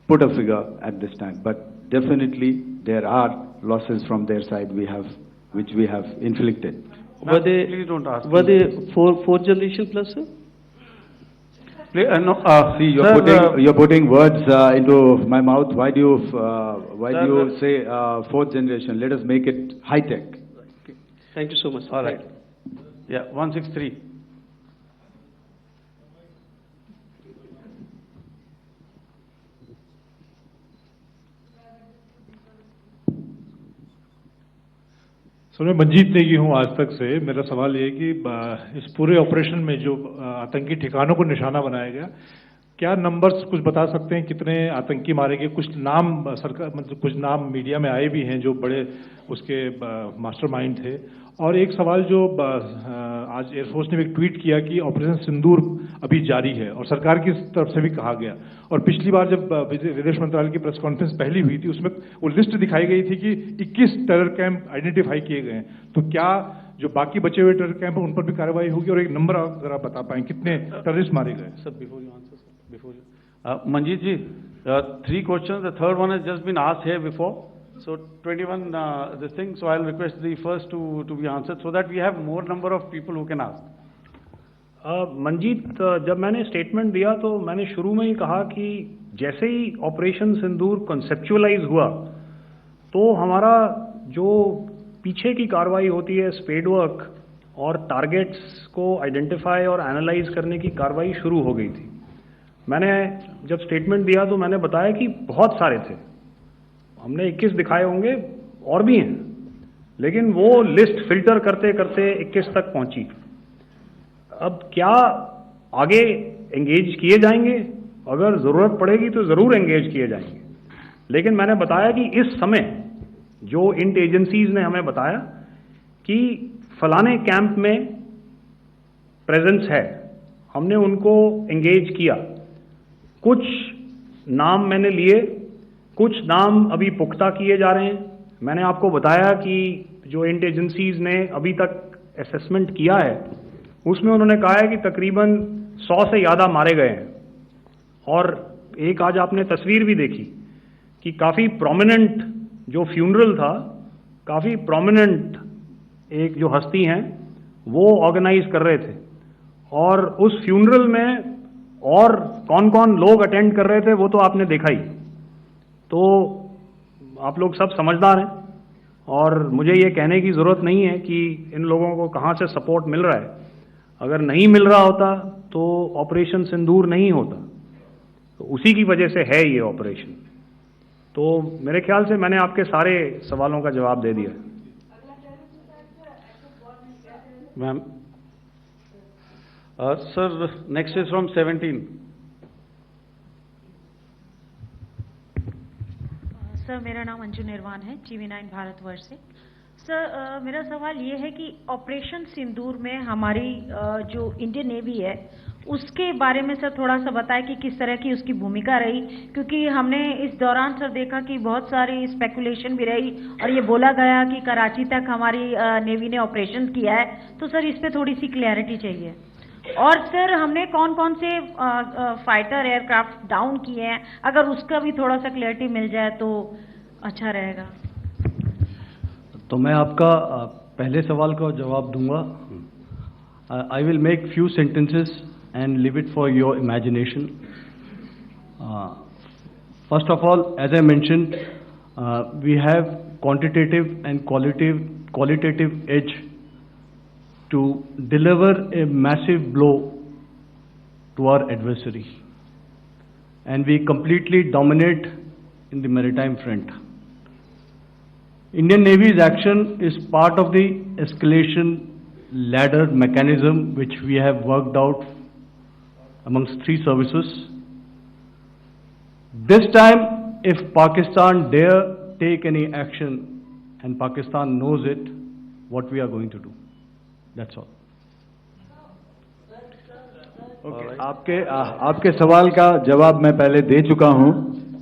put a figure at this time, but definitely there are losses from their side which we have inflicted. Were they, please don't ask were they fourth generation plus, sir? See, you're putting words into my mouth. Why do you say fourth generation? Let us make it high tech. Okay. Thank you so much. All right. Yeah, 163. Sir मैं मंजीत नेगी हूँ आज तक से। मेरा सवाल ये है कि इस पूरे ऑपरेशन में जो आतंकी ठिकानों को निशाना बनाया गया, क्या नंबर्स कुछ बता सकते हैं कितने आतंकी मारे गए? कुछ नाम सरकार मतलब कुछ नाम मीडिया में आए भी हैं जो बड़े उसके मास्टरमाइंड थे। और एक सवाल जो आज एयरफोर्स ने एक ट्वीट किया कि ऑपरेशन सिंदूर अभी जारी है और सरकार की तरफ से भी कहा गया। और पिछली बार जब विदेश मंत्रालय की प्रेस कॉन्फ्रेंस पहली हुई थी उसमें वो लिस्ट दिखाई गई थी कि 21 टेरर कैंप आइडेंटिफाई किए गए हैं। तो क्या जो बाकी बचे हुए टेरर कैंप हैं उन पर भी कार्रवाई होगी? और एक नंबर अगर आप बता पाएं कितने टेररिस्ट मारे गए? Sir, before you answer, sir, before you. Manjeet ji, 3 questions. The third one has just been asked here before. So 21 this thing. So I'll request the first to be answered so that we have more number of people who can ask. Manjeet, जब मैंने statement दिया तो मैंने शुरू में ही कहा कि जैसे ही ऑपरेशन सिंदूर कॉन्सेप्चुअलाइज हुआ तो हमारा जो पीछे की कार्रवाई होती है स्पेड वर्क और टारगेट्स को आइडेंटिफाई और एनालाइज करने की कार्रवाई शुरू हो गई थी। मैंने जब स्टेटमेंट दिया तो मैंने बताया कि बहुत सारे थे, हमने 21 दिखाए होंगे और भी हैं, लेकिन वो लिस्ट फिल्टर करते करते 21 तक पहुंची। अब क्या आगे एंगेज किए जाएंगे? अगर ज़रूरत पड़ेगी तो ज़रूर एंगेज किए जाएंगे, लेकिन मैंने बताया कि इस समय जो इंट एजेंसीज ने हमें बताया कि फलाने कैंप में प्रेजेंस है, हमने उनको एंगेज किया। कुछ नाम मैंने लिए, कुछ नाम अभी पुख्ता किए जा रहे हैं। मैंने आपको बताया कि जो इंट एजेंसीज ने अभी तक असेसमेंट किया है उसमें उन्होंने कहा है कि तकरीबन 100 से ज़्यादा मारे गए हैं। और एक आज आपने तस्वीर भी देखी कि काफ़ी प्रोमिनेंट जो फ्यूनरल था, काफ़ी प्रोमिनेंट एक जो हस्ती हैं वो ऑर्गेनाइज कर रहे थे और उस फ्यूनरल में और कौन कौन लोग अटेंड कर रहे थे वो तो आपने देखा ही। तो आप लोग सब समझदार हैं और मुझे ये कहने की ज़रूरत नहीं है कि इन लोगों को कहाँ से सपोर्ट मिल रहा है। अगर नहीं मिल रहा होता तो ऑपरेशन सिंदूर नहीं होता, तो उसी की वजह से है ये ऑपरेशन। तो मेरे ख्याल से मैंने आपके सारे सवालों का जवाब दे दिया। Ma'am, sir next is from 17। Sir मेरा नाम अंजू निर्वाण है, TV9 भारतवर्ष से। सर मेरा सवाल ये है कि ऑपरेशन सिंदूर में हमारी जो इंडियन नेवी है उसके बारे में सर थोड़ा सा बताएं कि किस तरह की उसकी भूमिका रही, क्योंकि हमने इस दौरान सर देखा कि बहुत सारी स्पेकुलेशन भी रही और ये बोला गया कि कराची तक हमारी नेवी ने ऑपरेशन किया है। तो सर इस पे थोड़ी सी क्लैरिटी चाहिए। और सर हमने कौन कौन से फाइटर एयरक्राफ्ट डाउन किए हैं, अगर उसका भी थोड़ा सा क्लैरिटी मिल जाए तो अच्छा रहेगा। तो मैं आपका पहले सवाल का जवाब दूंगा. I will make few sentences and leave it for your imagination. First of all, as I mentioned, we have quantitative and qualitative edge to deliver a massive blow to our adversary, and we completely dominate in the maritime front. Indian Navy's action is part of the escalation ladder mechanism which we have worked out amongst three services. This time, if Pakistan dare take any action, and Pakistan knows it, what we are going to do. That's all. Okay. आपके सवाल का जवाब मैं पहले दे चुका हूं.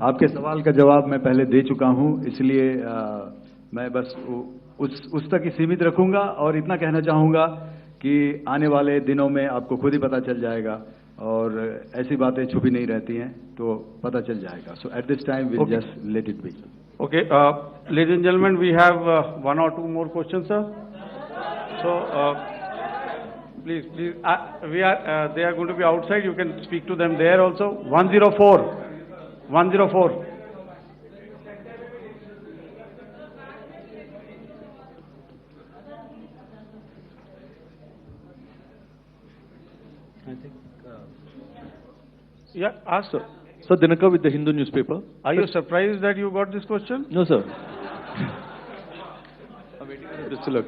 आपके सवाल का जवाब मैं पहले दे चुका हूं, इसलिए मैं बस उस तक ही सीमित रखूंगा और इतना कहना चाहूंगा कि आने वाले दिनों में आपको खुद ही पता चल जाएगा और ऐसी बातें छुपी नहीं रहती हैं, तो पता चल जाएगा. So at this time we'll just let it be. Okay, ladies and gentlemen, we have one or two more questions, sir. So, please, they are going to be outside. You can speak to them there also. 104. Yeah, ask sir. Sir, Dinakar with the Hindu newspaper. Are you surprised that you got this question? No, sir. I'm waiting for this to look.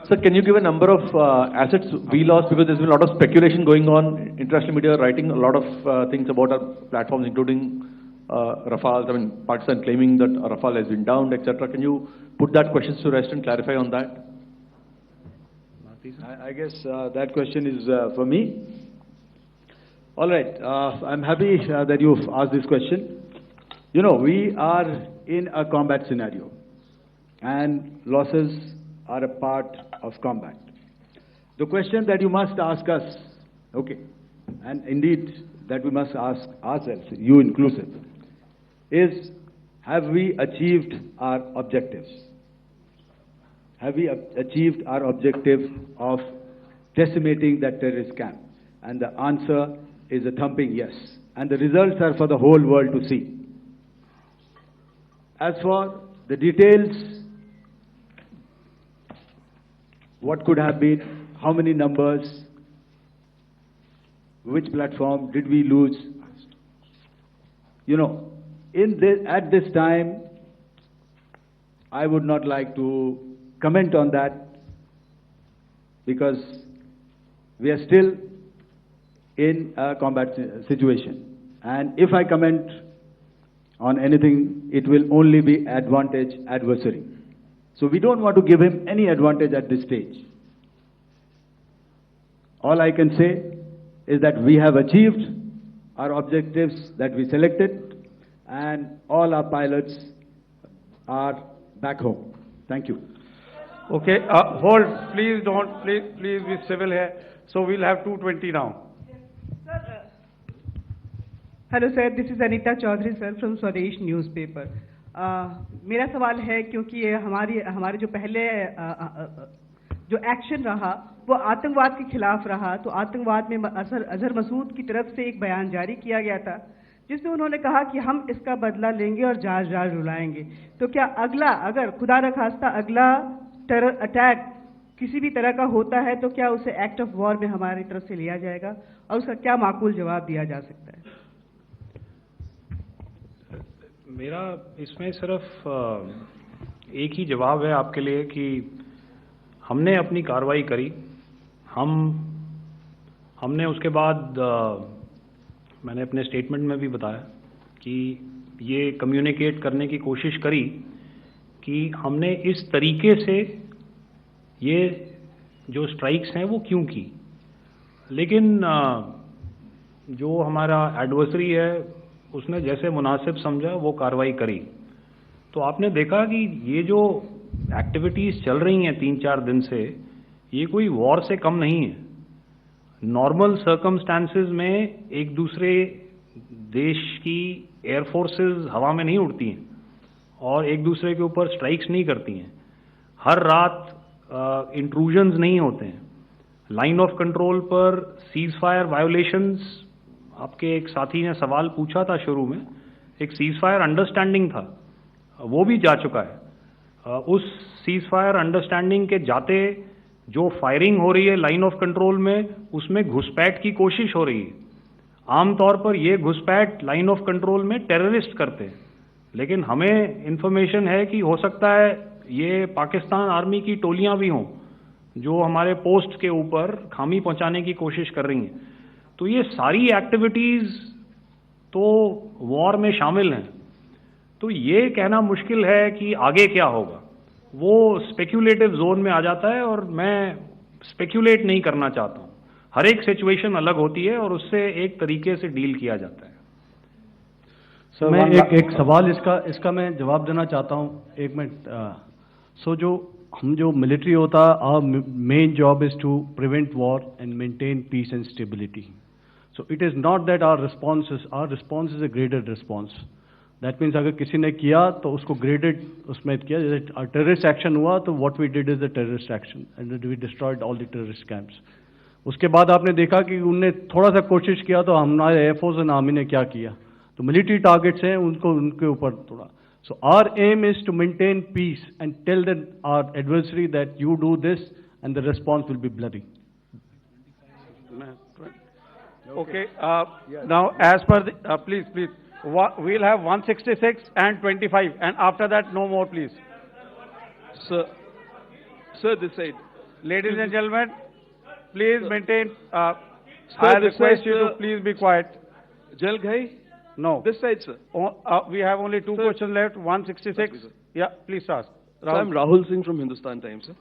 Sir, can you give a number of assets we lost, because there's been a lot of speculation going on, international media writing a lot of things about our platforms, including Rafale. I mean, Pakistan claiming that Rafale has been downed, etc. Can you put that question to rest and clarify on that? I guess that question is for me. All right, I'm happy that you've asked this question. You know, we are in a combat scenario, and losses are a part of combat. The question that you must ask us, okay, and indeed that we must ask ourselves, you inclusive, is have we achieved our objectives? Have we achieved our objective of decimating that terrorist camp? And the answer is a thumping yes. And the results are for the whole world to see. As for the details, what could have been, how many numbers, which platform did we lose? You know, at this time, I would not like to comment on that, because we are still in a combat situation. And if I comment on anything, it will only be adversary. So we don't want to give him any advantage at this stage. All I can say is that we have achieved our objectives that we selected, and all our pilots are back home. Thank you. Okay, hold, please don't, please be civil here. So we'll have 220 now. Hello sir, this is Anita Chaudhary sir from Swadesh newspaper. मेरा सवाल है, क्योंकि ये हमारे जो पहले जो action रहा वो आतंकवाद के खिलाफ रहा, तो आतंकवाद में अजहर मसूद की तरफ से एक बयान जारी किया गया था जिसमें उन्होंने कहा कि हम इसका बदला लेंगे और जाज रुलाएंगे. तो क्या अगला, अगर खुदा न खास्ता अगला टेरर अटैक किसी भी तरह का होता है, तो क्या उसे एक्ट ऑफ वॉर में हमारी तरफ से लिया जाएगा और उसका क्या माकूल जवाब दिया जा सकता है? मेरा इसमें सिर्फ एक ही जवाब है आपके लिए कि हमने अपनी कार्रवाई करी. हमने उसके बाद मैंने अपने स्टेटमेंट में भी बताया कि ये कम्युनिकेट करने की कोशिश करी कि हमने इस तरीके से ये जो स्ट्राइक्स हैं वो क्यों की. लेकिन जो हमारा एडवर्सरी है उसने जैसे मुनासिब समझा वो कार्रवाई करी. तो आपने देखा कि ये जो एक्टिविटीज़ चल रही हैं 3-4 दिन से, ये कोई वॉर से कम नहीं है. नॉर्मल सर्कमस्टांसेस में एक दूसरे देश की एयरफोर्सेस हवा में नहीं उड़ती हैं और एक दूसरे के ऊपर स्ट्राइक्स नहीं करती हैं. हर रात इंट्रूजन्स नहीं होते हैं। लाइन ऑफ कंट्रोल पर सीज फायर वायोलेशंस, आपके एक साथी ने सवाल पूछा था शुरू में, एक सीज फायर अंडरस्टैंडिंग था, वो भी जा चुका है। उस सीज फायर अंडरस्टैंडिंग के जाते जो फायरिंग हो रही है लाइन ऑफ कंट्रोल में, उसमें घुसपैठ की कोशिश हो रही है। आमतौर पर ये घुसपैठ लाइन ऑफ कंट्रोल में टेररिस्ट करते हैं, लेकिन हमें इंफॉर्मेशन है कि हो सकता है ये पाकिस्तान आर्मी की टोलियां भी हों जो हमारे पोस्ट के ऊपर खामी पहुंचाने की कोशिश कर रही हैं। तो ये सारी एक्टिविटीज तो वॉर में शामिल हैं। तो ये कहना मुश्किल है कि आगे क्या होगा, वो स्पेक्यूलेटिव जोन में आ जाता है और मैं स्पेक्यूलेट नहीं करना चाहता हूँ। हर एक सिचुएशन अलग होती है और उससे एक तरीके से डील किया जाता है। सर मैं एक सवाल इसका मैं जवाब देना चाहता हूँ, एक मिनट। सो जो मिलिट्री होता है, our main job is to prevent war and maintain peace and stability. So it is not that our response is a graded response. That means अगर किसी ने किया तो उसको ग्रेडेड उसमें किया। जैसे टेररिस्ट एक्शन हुआ तो what we did is the terrorist action and we destroyed all the terrorist camps. उसके बाद आपने देखा कि उनने थोड़ा सा कोशिश किया तो हमारे एयरफोर्स एंड आर्मी ने क्या किया, तो मिलिट्री टारगेट्स हैं उनके ऊपर थोड़ा। So our aim is to maintain peace and tell that our adversary that you do this and the response will be bloody. Okay, now as per the, please, we'll have 166 and 25, and after that no more, please. Sir, this side. Ladies and gentlemen, please maintain, Sir, I this request side, you to please be quiet. Jal Ghai? No. This side, sir. We have only two questions left, 166. Yeah, please ask. So I'm Rahul Singh from Hindustan Times, sir.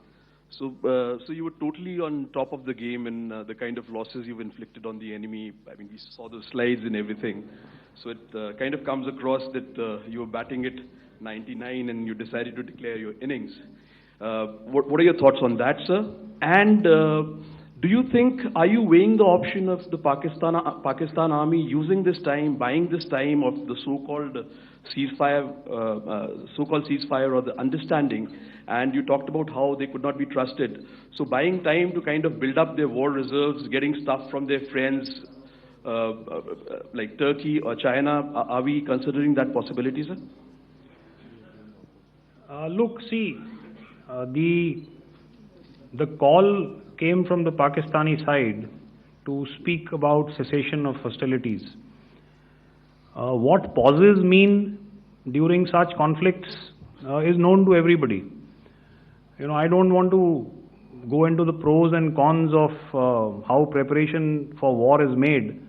So you were totally on top of the game in the kind of losses you've inflicted on the enemy. I mean, we saw the slides and everything. So it kind of comes across that you were batting it 99 and you decided to declare your innings. What are your thoughts on that, sir? And do you think, are you weighing the option of the Pakistan Army using this time, buying this time of the so-called ceasefire or the understanding? And you talked about how they could not be trusted. So buying time to kind of build up their war reserves, getting stuff from their friends like Turkey or China, are we considering that possibility, sir? Look, see, the call came from the Pakistani side to speak about cessation of hostilities. What pauses mean during such conflicts is known to everybody. You know, I don't want to go into the pros and cons of how preparation for war is made.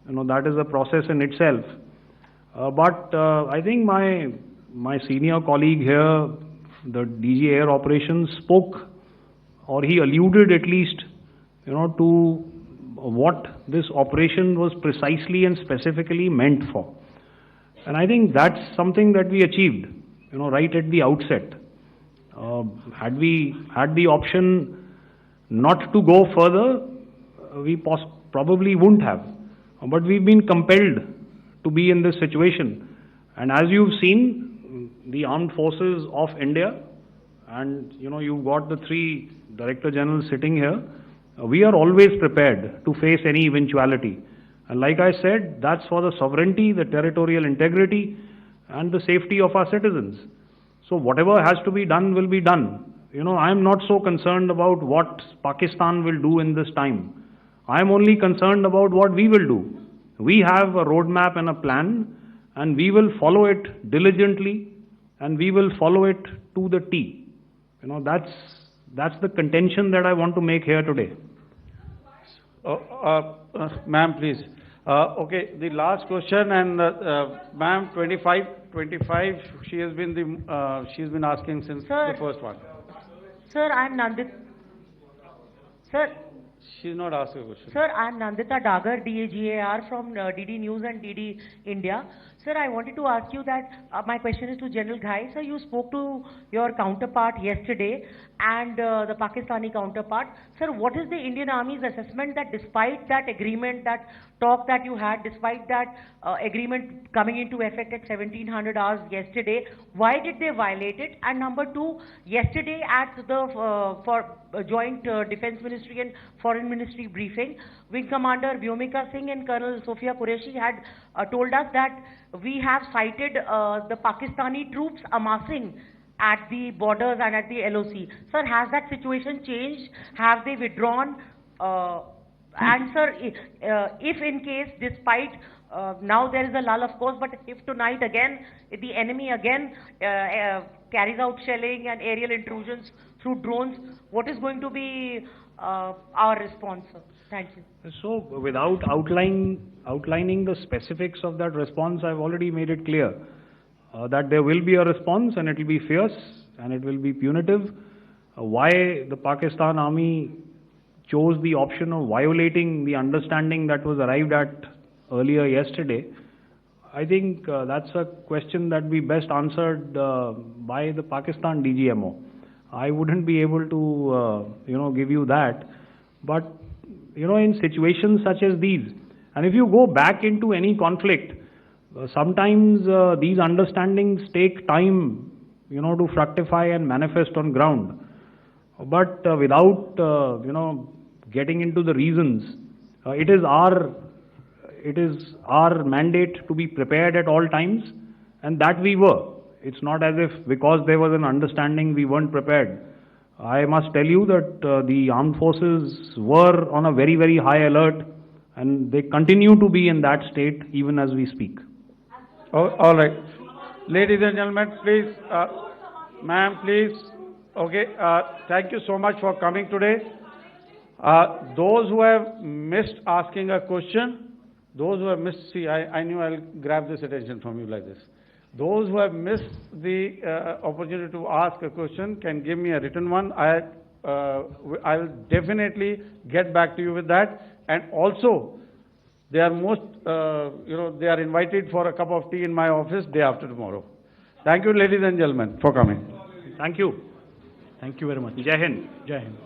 You know, that is a process in itself. But I think my senior colleague here, the DG Air Operations, spoke, or he alluded at least, you know, to what this operation was precisely and specifically meant for. And I think that's something that we achieved, you know, right at the outset. Had we had the option not to go further, we probably wouldn't have. But we've been compelled to be in this situation. And as you've seen, the armed forces of India, and you know, you've got the three Director Generals sitting here, we are always prepared to face any eventuality. And like I said, that's for the sovereignty, the territorial integrity, and the safety of our citizens. So whatever has to be done will be done. You know, I am not so concerned about what Pakistan will do in this time. I am only concerned about what we will do. We have a roadmap and a plan, and we will follow it diligently, and we will follow it to the T. You know, that's the contention that I want to make here today. Ma'am, please. Okay, the last question, and ma'am, 25, she's been asking since the first one. Sir, I'm Nandita. Sir, she's not asking a question. Sir, I'm Nandita Dagar, DAGAR from DD News and DD India. Sir, I wanted to ask you that my question is to General Ghai. Sir, you spoke to your counterpart yesterday and the Pakistani counterpart. Sir, what is the Indian Army's assessment that despite that agreement that talk that you had, despite that agreement coming into effect at 1700 hours yesterday, why did they violate it? And number two, yesterday at the joint Defense Ministry and Foreign Ministry briefing, Wing Commander Vyomika Singh and Colonel Sophia Qureshi had told us that we have cited the Pakistani troops amassing at the borders and at the LOC. Sir, has that situation changed? Have they withdrawn? And sir, if in case, despite now there is a lull, of course, but if tonight again the enemy again carries out shelling and aerial intrusions through drones, what is going to be our response, sir? Thank you. So, without outlining the specifics of that response, I've already made it clear that there will be a response, and it will be fierce and it will be punitive. Why the Pakistan Army chose the option of violating the understanding that was arrived at earlier yesterday, I think that's a question that we best answered by the Pakistan DGMO. I wouldn't be able to, give you that. But, in situations such as these, and if you go back into any conflict, sometimes these understandings take time, to fructify and manifest on ground. But without, getting into the reasons, it is our mandate to be prepared at all times, and that we were. It's not as if because there was an understanding we weren't prepared. I must tell you that the armed forces were on a very, very high alert, and they continue to be in that state even as we speak. Oh, all right. Ladies and gentlemen, please, ma'am, please. Okay, thank you so much for coming today. Those who have missed asking a question, those who have missed, see, I knew I'll grab this attention from you like this. Those who have missed the opportunity to ask a question can give me a written one. I'll definitely get back to you with that. And also, they are they are invited for a cup of tea in my office day after tomorrow. Thank you, ladies and gentlemen, for coming. Thank you. Thank you very much. Jai Hind. Jai Hind.